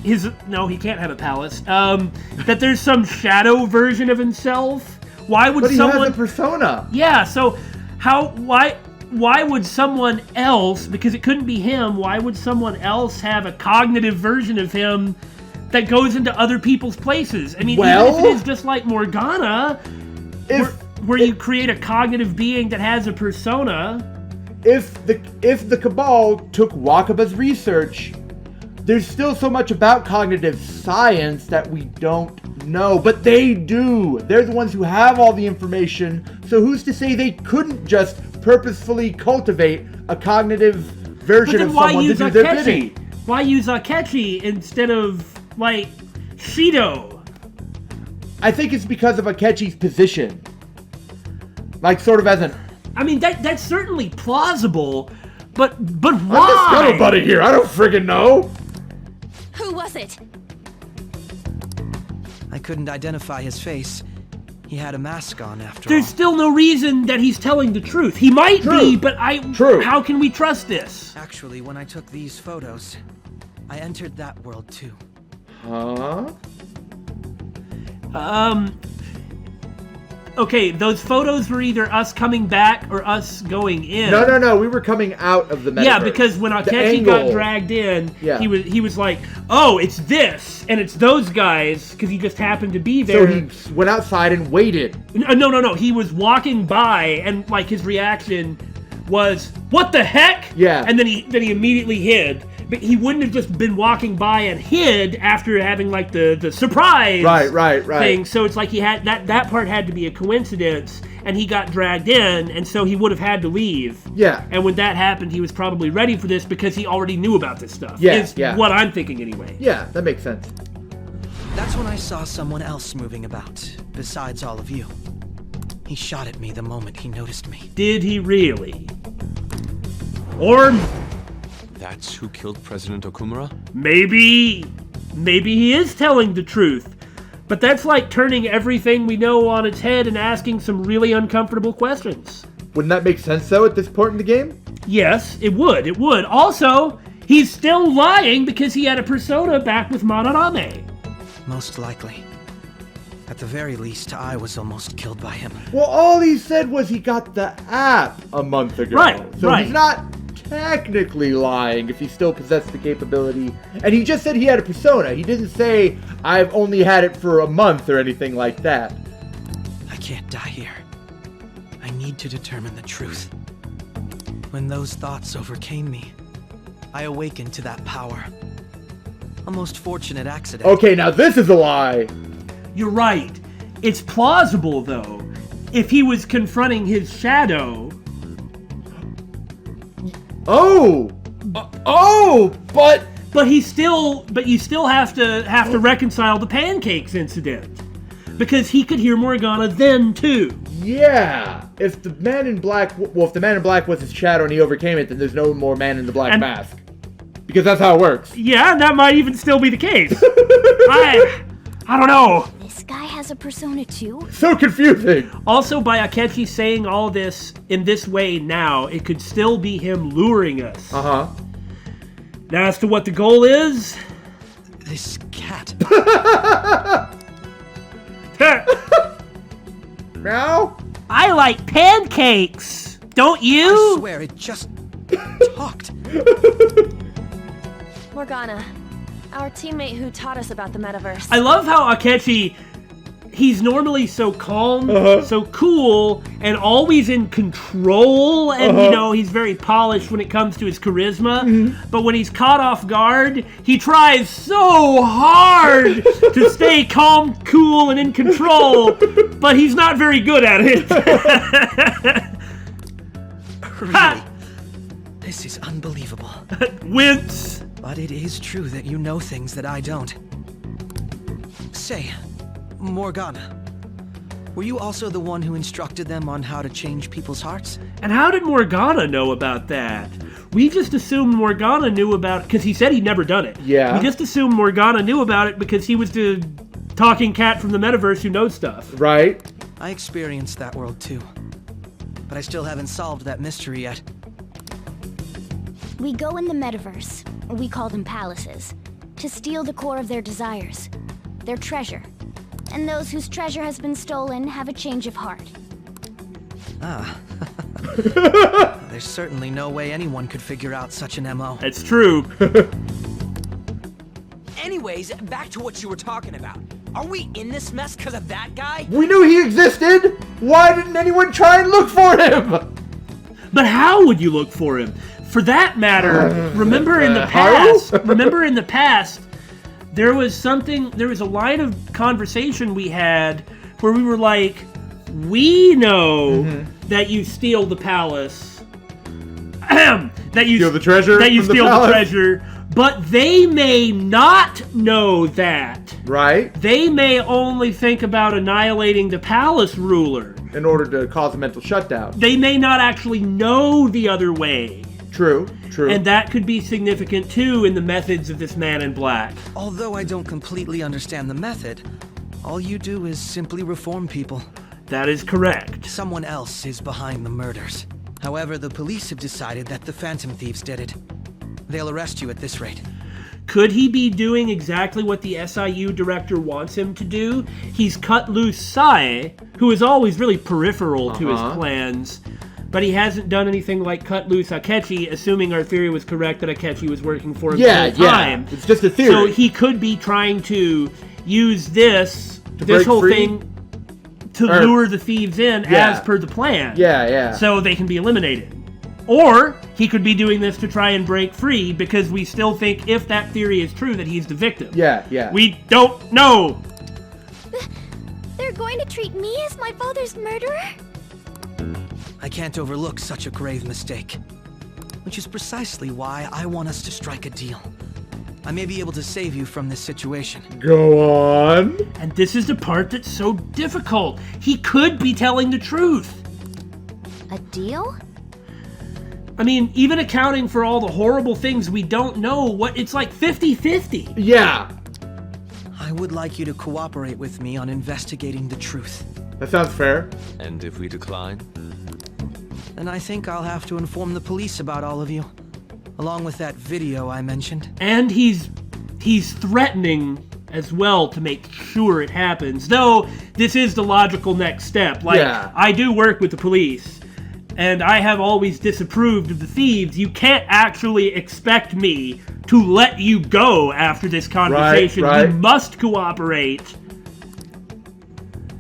[SPEAKER 1] no, he can't have a palace. That there's some shadow version of himself? Why would someone...
[SPEAKER 2] But he has a persona.
[SPEAKER 1] Yeah, so why would someone else, because it couldn't be him, why would someone else have a cognitive version of him that goes into other people's places? I mean, even if it is just like Morgana, where you create a cognitive being that has a persona...
[SPEAKER 2] If the Cabal took Wakaba's research, there's still so much about cognitive science that we don't know, but they do. They're the ones who have all the information, so who's to say they couldn't just purposefully cultivate a cognitive version of someone to do their bidding?
[SPEAKER 1] Why use Akechi instead of, like, Shido?
[SPEAKER 2] I think it's because of Akechi's position. Like, sort of as an...
[SPEAKER 1] I mean, that's certainly plausible, but why?
[SPEAKER 2] I'm the scuttlebutt here. I don't friggin' know.
[SPEAKER 10] Who was it?
[SPEAKER 5] I couldn't identify his face. He had a mask on after
[SPEAKER 1] all. There's still no reason that he's telling the truth. He might be, but how can we trust this?
[SPEAKER 5] Actually, when I took these photos, I entered that world too.
[SPEAKER 2] Huh?
[SPEAKER 1] Okay, those photos were either us coming back or us going in.
[SPEAKER 2] No, we were coming out of the metaverse.
[SPEAKER 1] Yeah, because when Akechi got dragged in, he was like, oh, it's this, and it's those guys, because he just happened to be there.
[SPEAKER 2] So he went outside and waited.
[SPEAKER 1] No, he was walking by, and, like, his reaction was, what the heck?
[SPEAKER 2] Yeah.
[SPEAKER 1] And then he immediately hid. But he wouldn't have just been walking by and hid after having like the surprise
[SPEAKER 2] right
[SPEAKER 1] thing. So it's like he had that part had to be a coincidence, and he got dragged in, and so he would have had to leave.
[SPEAKER 2] Yeah.
[SPEAKER 1] And when that happened, he was probably ready for this because he already knew about this stuff.
[SPEAKER 2] Yeah.
[SPEAKER 1] What I'm thinking anyway.
[SPEAKER 2] Yeah, that makes sense.
[SPEAKER 5] That's when I saw someone else moving about, besides all of you. He shot at me the moment he noticed me.
[SPEAKER 1] Did he really? Or...
[SPEAKER 4] That's who killed President Okumura?
[SPEAKER 1] Maybe he is telling the truth. But that's like turning everything we know on its head and asking some really uncomfortable questions.
[SPEAKER 2] Wouldn't that make sense, though, at this point in the game?
[SPEAKER 1] Yes, it would. It would. Also, he's still lying because he had a persona back with Manarame.
[SPEAKER 5] Most likely. At the very least, I was almost killed by him.
[SPEAKER 2] Well, all he said was he got the app a month ago.
[SPEAKER 1] Right,
[SPEAKER 2] so he's not technically lying if he still possessed the capability. And he just said he had a persona. He didn't say, I've only had it for a month or anything like that.
[SPEAKER 5] I can't die here. I need to determine the truth. When those thoughts overcame me, I awakened to that power. A most fortunate accident.
[SPEAKER 2] Okay, now this is a lie.
[SPEAKER 1] You're right. It's plausible, though. If he was confronting his shadow... But you still have to reconcile the pancakes incident. Because he could hear Morgana then, too.
[SPEAKER 2] Yeah. If the man in black was his shadow and he overcame it, then there's no more man in the black mask. Because that's how it works.
[SPEAKER 1] Yeah, and that might even still be the case. I don't know.
[SPEAKER 10] This guy has a persona too?
[SPEAKER 2] So confusing.
[SPEAKER 1] Also, by Akechi saying all this in this way now, it could still be him luring us.
[SPEAKER 2] Uh-huh.
[SPEAKER 1] Now, as to what the goal is...
[SPEAKER 5] This cat.
[SPEAKER 2] Meow?
[SPEAKER 1] I like pancakes. Don't you?
[SPEAKER 5] I swear it just talked.
[SPEAKER 6] Morgana, our teammate who taught us about the metaverse.
[SPEAKER 1] I love how Akechi, he's normally so calm, so cool, and always in control, and you know, he's very polished when it comes to his charisma, but when he's caught off guard, he tries so hard to stay calm, cool, and in control, but he's not very good at it.
[SPEAKER 5] Really? This is unbelievable.
[SPEAKER 1] Wince.
[SPEAKER 5] But it is true that you know things that I don't. Say, Morgana, were you also the one who instructed them on how to change people's hearts?
[SPEAKER 1] And how did Morgana know about that? We just assumed Morgana knew about it, because he said he'd never done it.
[SPEAKER 2] Yeah.
[SPEAKER 1] We just assumed Morgana knew about it because he was the talking cat from the metaverse who knows stuff.
[SPEAKER 2] Right.
[SPEAKER 5] I experienced that world too. But I still haven't solved that mystery yet.
[SPEAKER 10] We go in the metaverse, we call them palaces, to steal the core of their desires, their treasure. And those whose treasure has been stolen have a change of heart.
[SPEAKER 5] Ah. There's certainly no way anyone could figure out such an MO.
[SPEAKER 1] It's true.
[SPEAKER 11] Anyways, back to what you were talking about. Are we in this mess because of that guy?
[SPEAKER 2] We knew he existed! Why didn't anyone try and look for him?
[SPEAKER 1] But how would you look for him? For that matter, remember in the past, there was a line of conversation we had where we were like, we know that you steal the palace. that you
[SPEAKER 2] steal the treasure.
[SPEAKER 1] That you steal the treasure. But they may not know that.
[SPEAKER 2] Right.
[SPEAKER 1] They may only think about annihilating the palace ruler.
[SPEAKER 2] In order to cause a mental shutdown.
[SPEAKER 1] They may not actually know the other way.
[SPEAKER 2] True.
[SPEAKER 1] And that could be significant, too, in the methods of this man in black.
[SPEAKER 5] Although I don't completely understand the method, all you do is simply reform people.
[SPEAKER 1] That is correct.
[SPEAKER 5] Someone else is behind the murders. However, the police have decided that the Phantom Thieves did it. They'll arrest you at this rate.
[SPEAKER 1] Could he be doing exactly what the SIU director wants him to do? He's cut loose Sae, who is always really peripheral to his plans, but he hasn't done anything like cut loose Akechi, assuming our theory was correct that Akechi was working for him the whole time.
[SPEAKER 2] It's just a theory.
[SPEAKER 1] So he could be trying to use this whole thing to lure the thieves in as per the plan.
[SPEAKER 2] Yeah.
[SPEAKER 1] So they can be eliminated. Or he could be doing this to try and break free because we still think, if that theory is true, that he's the victim.
[SPEAKER 2] Yeah, yeah.
[SPEAKER 1] We don't know.
[SPEAKER 10] They're going to treat me as my father's murderer?
[SPEAKER 5] I can't overlook such a grave mistake. Which is precisely why I want us to strike a deal. I may be able to save you from this situation.
[SPEAKER 2] Go on.
[SPEAKER 1] And this is the part that's so difficult. He could be telling the truth.
[SPEAKER 10] A deal?
[SPEAKER 1] I mean, even accounting for all the horrible things we don't know, it's like 50-50.
[SPEAKER 2] Yeah.
[SPEAKER 5] I would like you to cooperate with me on investigating the truth.
[SPEAKER 2] That sounds fair.
[SPEAKER 4] And if we decline?
[SPEAKER 5] Then I think I'll have to inform the police about all of you. Along with that video I mentioned.
[SPEAKER 1] And he's threatening as well to make sure it happens. Though, this is the logical next step. Like, yeah. I do work with the police. And I have always disapproved of the thieves. You can't actually expect me to let you go after this conversation.
[SPEAKER 2] Right.
[SPEAKER 1] You must cooperate.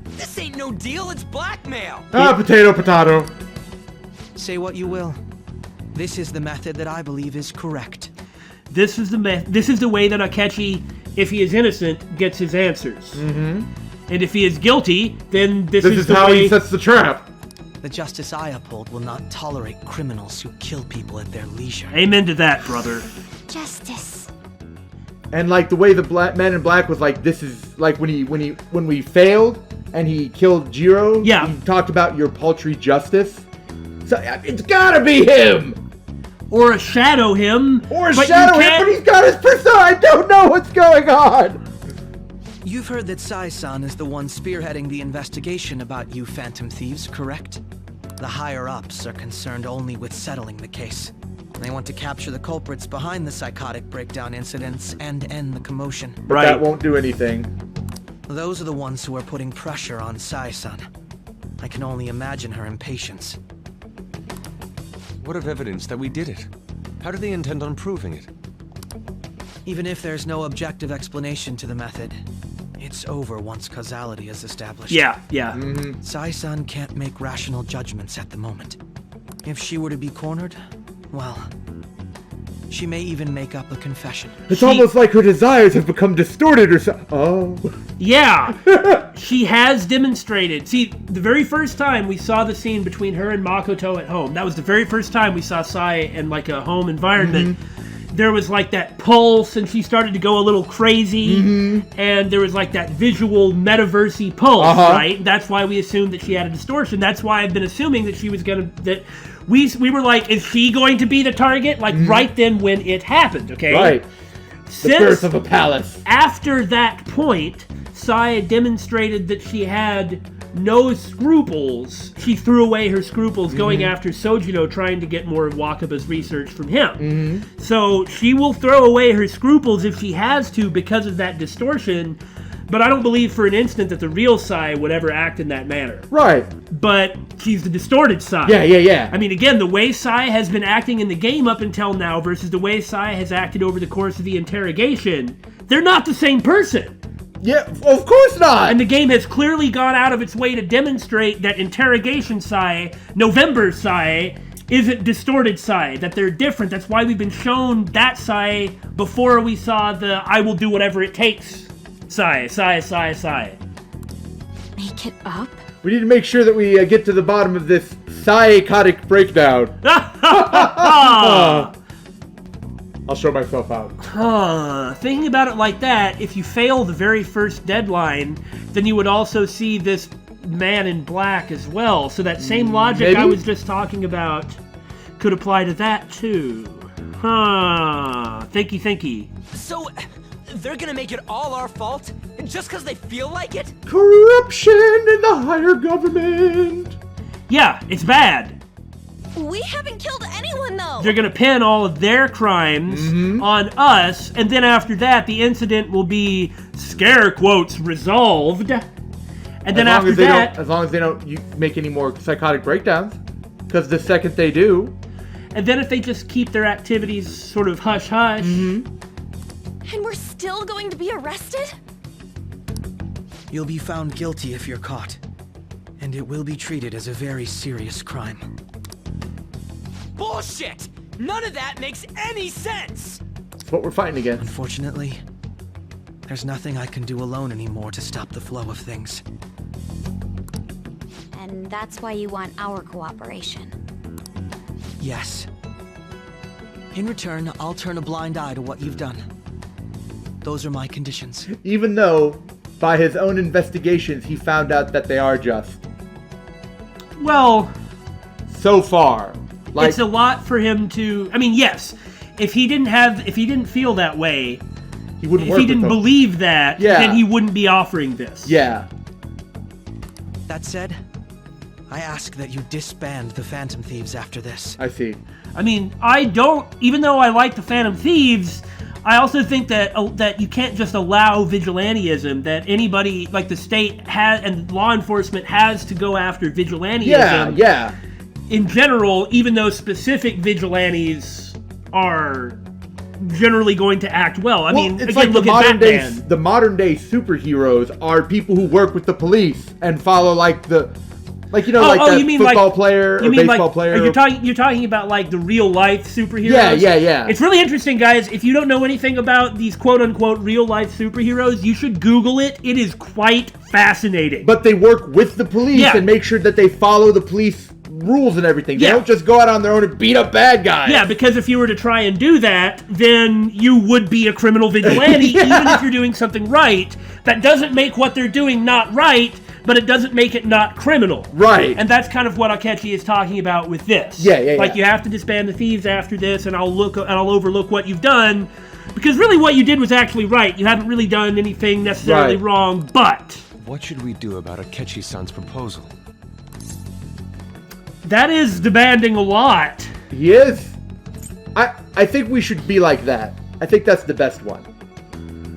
[SPEAKER 11] This ain't no deal, it's blackmail!
[SPEAKER 2] Potato.
[SPEAKER 5] Say what you will. This is the method that I believe is correct.
[SPEAKER 1] This is the way that Akechi, if he is innocent, gets his answers.
[SPEAKER 2] Mm-hmm.
[SPEAKER 1] And if he is guilty, then this is the
[SPEAKER 2] how
[SPEAKER 1] way
[SPEAKER 2] he sets the trap.
[SPEAKER 5] The justice I uphold will not tolerate criminals who kill people at their leisure.
[SPEAKER 1] Amen to that, brother.
[SPEAKER 10] Justice.
[SPEAKER 2] And like the way the man in black was like, this is like when we failed and he killed Jiro.
[SPEAKER 1] Yeah.
[SPEAKER 2] He talked about your paltry justice. So it's gotta be him.
[SPEAKER 1] Or shadow him.
[SPEAKER 2] But he's got his persona. I don't know what's going on.
[SPEAKER 5] You've heard that Sai-san is the one spearheading the investigation about you Phantom Thieves, correct? The higher-ups are concerned only with settling the case. They want to capture the culprits behind the psychotic breakdown incidents and end the commotion.
[SPEAKER 2] But that won't do anything.
[SPEAKER 5] Those are the ones who are putting pressure on Sai-san. I can only imagine her impatience.
[SPEAKER 4] What of evidence that we did it? How do they intend on proving it?
[SPEAKER 5] Even if there's no objective explanation to the method, it's over once causality is established.
[SPEAKER 1] Yeah.
[SPEAKER 2] Mm-hmm.
[SPEAKER 5] Sai-san can't make rational judgments at the moment. If she were to be cornered, well, she may even make up a confession.
[SPEAKER 2] It's almost like her desires have become distorted or so. Oh.
[SPEAKER 1] Yeah. She has demonstrated. See, the very first time we saw the scene between her and Makoto at home, that was the very first time we saw Sai in like a home environment. Mm-hmm. There was like that pulse, and she started to go a little crazy, and there was like that visual metaverse-y pulse, right? That's why we assumed that she had a distortion. That's why I've been assuming that she was we were like, is she going to be the target? Like right then when it happened, okay?
[SPEAKER 2] Right. The birth of a palace.
[SPEAKER 1] After that point, Sai demonstrated that she had no scruples. She threw away her scruples going after Sojiro, trying to get more of Wakaba's research from him. So she will throw away her scruples if she has to because of that distortion, but I don't believe for an instant that the real Sai would ever act in that manner.
[SPEAKER 2] Right.
[SPEAKER 1] But she's the distorted Sai.
[SPEAKER 2] Yeah.
[SPEAKER 1] I mean, again, the way Sai has been acting in the game up until now versus the way Sai has acted over the course of the interrogation, they're not the same person.
[SPEAKER 2] Yeah, of course not!
[SPEAKER 1] And the game has clearly gone out of its way to demonstrate that interrogation Sai, November Sai, isn't distorted Sai, that they're different. That's why we've been shown that Sai before we saw the I will do whatever it takes Sai.
[SPEAKER 6] Make it up?
[SPEAKER 2] We need to make sure that we get to the bottom of this psychotic breakdown. I'll show myself out.
[SPEAKER 1] Thinking about it like that, if you fail the very first deadline, then you would also see this man in black as well. So that same logic
[SPEAKER 2] Maybe?
[SPEAKER 1] I was just talking about could apply to that too. Thinky.
[SPEAKER 11] So, they're gonna make it all our fault? Just because they feel like it?
[SPEAKER 2] Corruption in the higher government!
[SPEAKER 1] Yeah, it's bad.
[SPEAKER 6] We haven't killed anyone, though!
[SPEAKER 1] They're gonna pin all of their crimes on us, and then after that, the incident will be, scare quotes, resolved. And then after that...
[SPEAKER 2] As long as they don't make any more psychotic breakdowns. Because the second they do...
[SPEAKER 1] And then if they just keep their activities sort of hush-hush...
[SPEAKER 6] And we're still going to be arrested?
[SPEAKER 5] You'll be found guilty if you're caught. And it will be treated as a very serious crime.
[SPEAKER 11] bullshit! None of that makes any sense!
[SPEAKER 9] That's what we're fighting against.
[SPEAKER 5] Unfortunately, there's nothing I can do alone anymore to stop the flow of things.
[SPEAKER 10] And that's why you want our cooperation.
[SPEAKER 5] Yes. In return, I'll turn a blind eye to what you've done. Those are my conditions.
[SPEAKER 9] Even though, by his own investigations, he found out that they are just.
[SPEAKER 1] Well,
[SPEAKER 9] so far. Like,
[SPEAKER 1] it's a lot for him to... I mean, yes. If he didn't feel that way,
[SPEAKER 9] he wouldn't
[SPEAKER 1] if he didn't believe that, then he wouldn't be offering this.
[SPEAKER 9] Yeah.
[SPEAKER 5] That said, I ask that you disband the Phantom Thieves after this.
[SPEAKER 9] I see.
[SPEAKER 1] I mean, I don't... Even though I like the Phantom Thieves, I also think that you can't just allow vigilantism, that anybody, like the state has, and law enforcement has to go after vigilantism.
[SPEAKER 9] Yeah.
[SPEAKER 1] In general, even though specific vigilantes are generally going to act well. I mean,
[SPEAKER 9] it's
[SPEAKER 1] again,
[SPEAKER 9] like
[SPEAKER 1] look at Batman.
[SPEAKER 9] The modern day superheroes are people who work with the police and follow like the... Like, you know, football player or baseball player.
[SPEAKER 1] You're talking about, like, the real-life superheroes?
[SPEAKER 9] Yeah.
[SPEAKER 1] It's really interesting, guys. If you don't know anything about these quote-unquote real-life superheroes, you should Google it. It is quite fascinating.
[SPEAKER 9] But they work with the police and make sure that they follow the police rules and everything. They don't just go out on their own and beat up bad guys.
[SPEAKER 1] Yeah, because if you were to try and do that, then you would be a criminal vigilante, even if you're doing something right. That doesn't make what they're doing not right, but it doesn't make it not criminal.
[SPEAKER 9] Right.
[SPEAKER 1] And that's kind of what Akechi is talking about with this.
[SPEAKER 9] Yeah.
[SPEAKER 1] Like, you have to disband the thieves after this, and I'll overlook what you've done, because really what you did was actually right. You haven't really done anything necessarily wrong, but...
[SPEAKER 4] What should we do about Akechi-san's proposal?
[SPEAKER 1] That is demanding a lot.
[SPEAKER 9] He is. I think we should be like that. I think that's the best one.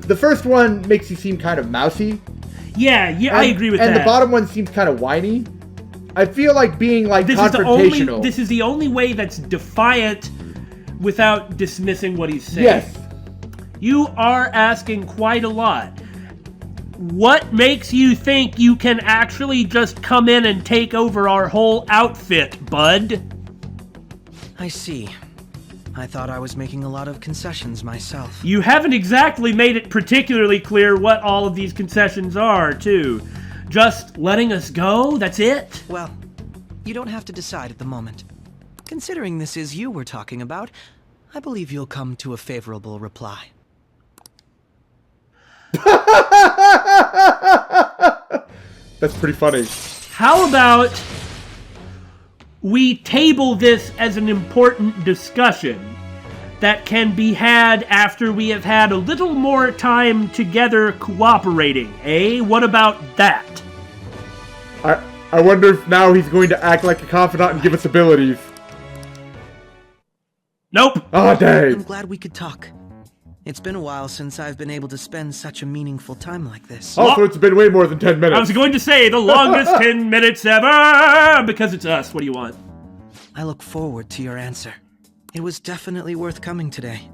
[SPEAKER 9] The first one makes you seem kind of mousy.
[SPEAKER 1] Yeah, I agree with that.
[SPEAKER 9] And the bottom one seems kind of whiny. I feel like being like confrontational.
[SPEAKER 1] This is the only way that's defiant without dismissing what he's saying.
[SPEAKER 9] Yes.
[SPEAKER 1] You are asking quite a lot. What makes you think you can actually just come in and take over our whole outfit, bud?
[SPEAKER 5] I see. I thought I was making a lot of concessions myself.
[SPEAKER 1] You haven't exactly made it particularly clear what all of these concessions are, too. Just letting us go? That's it?
[SPEAKER 5] Well, you don't have to decide at the moment. Considering this is you we're talking about, I believe you'll come to a favorable reply.
[SPEAKER 9] That's pretty funny.
[SPEAKER 1] How about we table this as an important discussion that can be had after we have had a little more time together cooperating, eh? What about that?
[SPEAKER 9] I wonder if now he's going to act like a confidant and give us abilities.
[SPEAKER 1] Nope.
[SPEAKER 9] Oh, dang.
[SPEAKER 5] I'm glad we could talk. It's been a while since I've been able to spend such a meaningful time like this.
[SPEAKER 9] Also, it's been way more than 10 minutes.
[SPEAKER 1] I was going to say the longest 10 minutes ever, because it's us. What do you want?
[SPEAKER 5] I look forward to your answer. It was definitely worth coming today.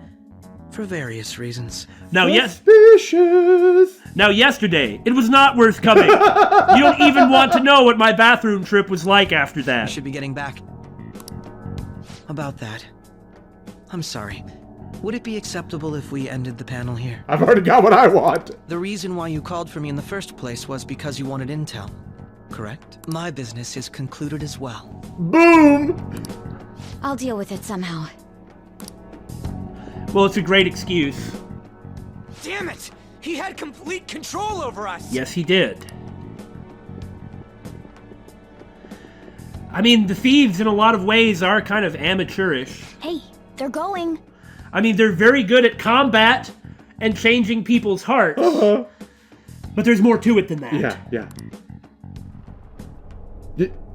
[SPEAKER 5] For various reasons.
[SPEAKER 1] Now,
[SPEAKER 9] Suspicious.
[SPEAKER 1] Now, yesterday, it was not worth coming. You don't even want to know what my bathroom trip was like after that.
[SPEAKER 5] I should be getting back. About that. I'm sorry. Would it be acceptable if we ended the panel here?
[SPEAKER 9] I've already got what I want.
[SPEAKER 5] The reason why you called for me in the first place was because you wanted intel, correct? My business is concluded as well.
[SPEAKER 9] Boom!
[SPEAKER 10] I'll deal with it somehow.
[SPEAKER 1] Well, it's a great excuse.
[SPEAKER 11] Damn it! He had complete control over us!
[SPEAKER 1] Yes, he did. I mean, the thieves in a lot of ways are kind of amateurish.
[SPEAKER 10] Hey, they're going.
[SPEAKER 1] I mean, they're very good at combat and changing people's hearts. But there's more to it than that.
[SPEAKER 9] Yeah.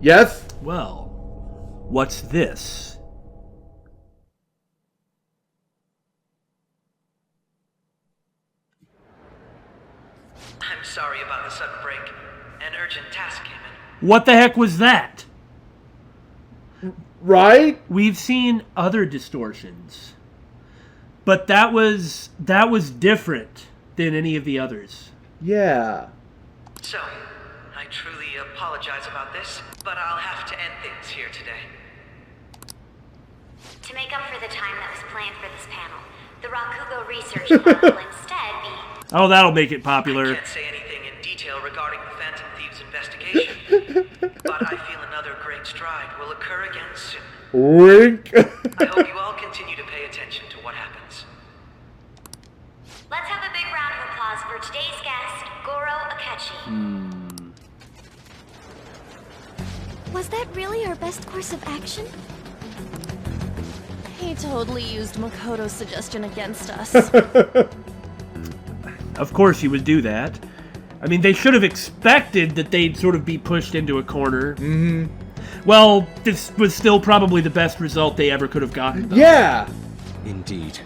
[SPEAKER 9] Yes?
[SPEAKER 1] Well, what's this?
[SPEAKER 8] I'm sorry about the sudden break. An urgent task came in.
[SPEAKER 1] What the heck was that?
[SPEAKER 9] Right?
[SPEAKER 1] We've seen other distortions. But that was different than any of the others.
[SPEAKER 9] Yeah.
[SPEAKER 8] So, I truly apologize about this, but I'll have to end things here today.
[SPEAKER 3] To make up for the time that was planned for this panel, the Rakugo research panel will instead be...
[SPEAKER 1] Oh, that'll make it popular.
[SPEAKER 8] I can't say anything in detail regarding the Phantom Thieves investigation, but I feel another great stride will occur again soon.
[SPEAKER 9] Wink.
[SPEAKER 8] I hope you all continue to pay attention to what happens.
[SPEAKER 3] Let's have a big round of applause for today's guest, Goro Akechi.
[SPEAKER 6] Was that really our best course of action? He totally used Makoto's suggestion against us.
[SPEAKER 1] Of course he would do that. I mean, they should have expected that they'd sort of be pushed into a corner.
[SPEAKER 9] Mm-hmm.
[SPEAKER 1] Well, this was still probably the best result they ever could have gotten, though.
[SPEAKER 9] Yeah!
[SPEAKER 4] Indeed.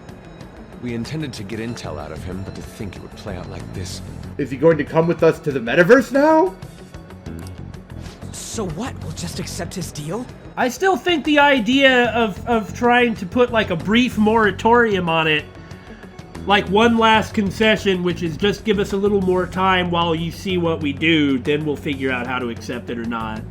[SPEAKER 4] We intended to get intel out of him, but to think it would play out like this.
[SPEAKER 9] Is he going to come with us to the metaverse now?
[SPEAKER 11] So what? We'll just accept his deal?
[SPEAKER 1] I still think the idea of trying to put like a brief moratorium on it, like one last concession, which is just give us a little more time while you see what we do, then we'll figure out how to accept it or not.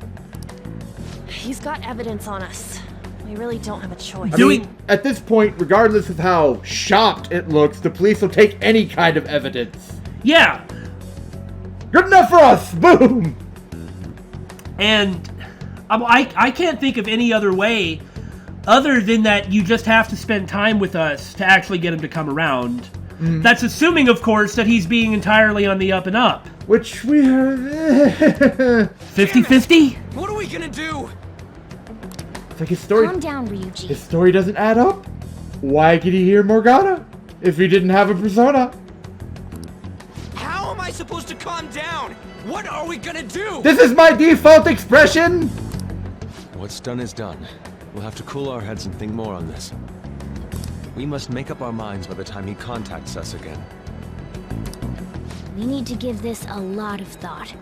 [SPEAKER 6] He's got evidence on us. We really don't have a choice.
[SPEAKER 9] I mean, at this point, regardless of how shocked it looks, the police will take any kind of evidence.
[SPEAKER 1] Yeah!
[SPEAKER 9] Good enough for us! Boom!
[SPEAKER 1] And I can't think of any other way other than that you just have to spend time with us to actually get him to come around. Mm. That's assuming, of course, that he's being entirely on the up and up.
[SPEAKER 9] Which we are...
[SPEAKER 1] 50-50?
[SPEAKER 11] What are we gonna do?
[SPEAKER 9] It's like his story...
[SPEAKER 10] Calm down, Ryuji.
[SPEAKER 9] His story doesn't add up. Why could he hear Morgana if he didn't have a persona?
[SPEAKER 11] How am I supposed to calm down? What are we gonna do?
[SPEAKER 9] This is my default expression!
[SPEAKER 4] What's done is done. We'll have to cool our heads and think more on this. We must make up our minds by the time he contacts us again.
[SPEAKER 10] We need to give this a lot of thought.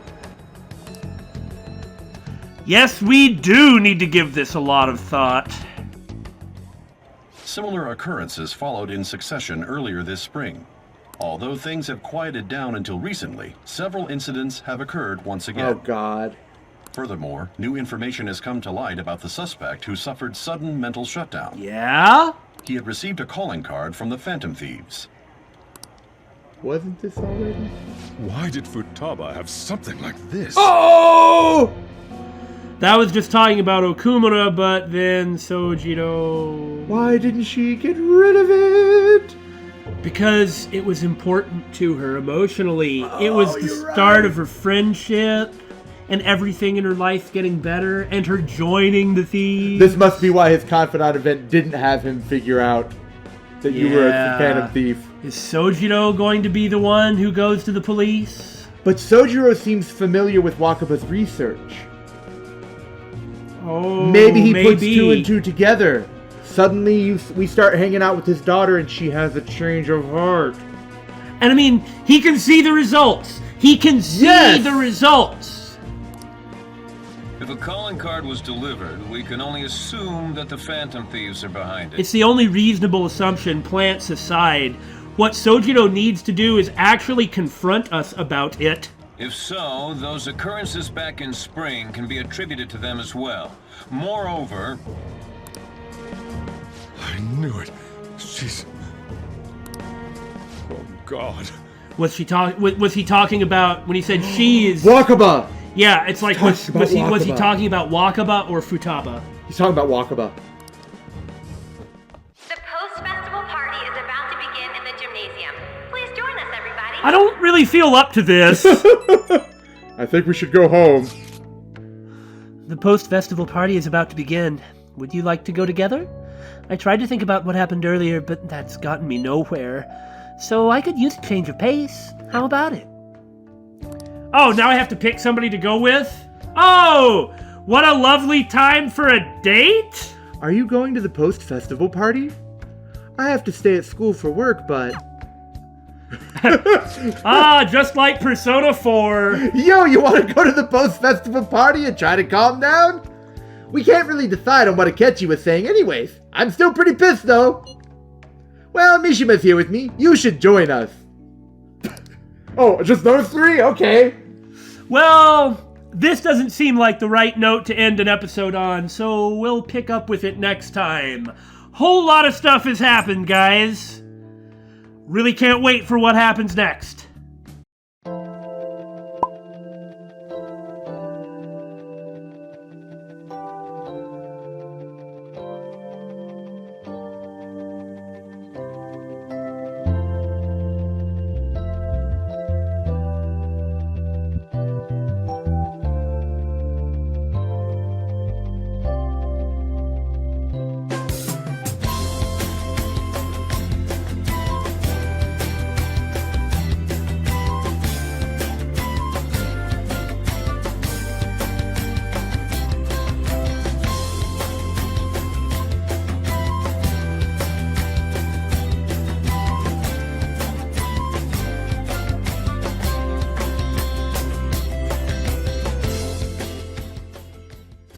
[SPEAKER 1] Yes, we do need to give this a lot of thought.
[SPEAKER 12] Similar occurrences followed in succession earlier this spring. Although things have quieted down until recently, several incidents have occurred once again.
[SPEAKER 9] Oh, God.
[SPEAKER 12] Furthermore, new information has come to light about the suspect who suffered sudden mental shutdown.
[SPEAKER 1] Yeah?
[SPEAKER 12] He had received a calling card from the Phantom Thieves.
[SPEAKER 9] Wasn't this already?
[SPEAKER 13] Why did Futaba have something like this?
[SPEAKER 9] Oh!
[SPEAKER 1] That was just talking about Okumura, but then Sojiro...
[SPEAKER 9] Why didn't she get rid of it?
[SPEAKER 1] Because it was important to her emotionally. It was the start of her friendship and everything in her life getting better and her joining the thieves.
[SPEAKER 9] This must be why his Confidant event didn't have him figure out that you were a Phantom Thief.
[SPEAKER 1] Is Sojiro going to be the one who goes to the police?
[SPEAKER 9] But Sojiro seems familiar with Wakaba's research.
[SPEAKER 1] Oh,
[SPEAKER 9] maybe he puts two and two together. Suddenly we start hanging out with his daughter and she has a change of heart.
[SPEAKER 1] And I mean, he can see the results. He can see the results.
[SPEAKER 14] If a calling card was delivered, we can only assume that the Phantom Thieves are behind it.
[SPEAKER 1] It's the only reasonable assumption, plants aside. What Sojiro needs to do is actually confront us about it.
[SPEAKER 14] If so, those occurrences back in spring can be attributed to them as well. Moreover...
[SPEAKER 13] I knew it. She's... Oh, God.
[SPEAKER 1] Was he talking about when he said she is...
[SPEAKER 9] Wakaba!
[SPEAKER 1] Yeah, it's like, was he talking about Wakaba or Futaba?
[SPEAKER 9] He's talking about Wakaba.
[SPEAKER 3] The post-festival party is about to begin in the gymnasium. Please join us, everybody.
[SPEAKER 1] I don't really feel up to this.
[SPEAKER 9] I think we should go home.
[SPEAKER 1] The post-festival party is about to begin. Would you like to go together? I tried to think about what happened earlier, but that's gotten me nowhere. So I could use a change of pace. How about it? Oh, now I have to pick somebody to go with? Oh, what a lovely time for a date!
[SPEAKER 9] Are you going to the post-festival party? I have to stay at school for work, but...
[SPEAKER 1] Just like Persona 4.
[SPEAKER 9] Yo, you want to go to the post-festival party and try to calm down? We can't really decide on what Akechi was saying anyways. I'm still pretty pissed, though. Well, Mishima's here with me. You should join us. Oh, just those three? Okay.
[SPEAKER 1] Well, this doesn't seem like the right note to end an episode on, so we'll pick up with it next time Whole lot of stuff has happened, guys. Really can't wait for what happens next.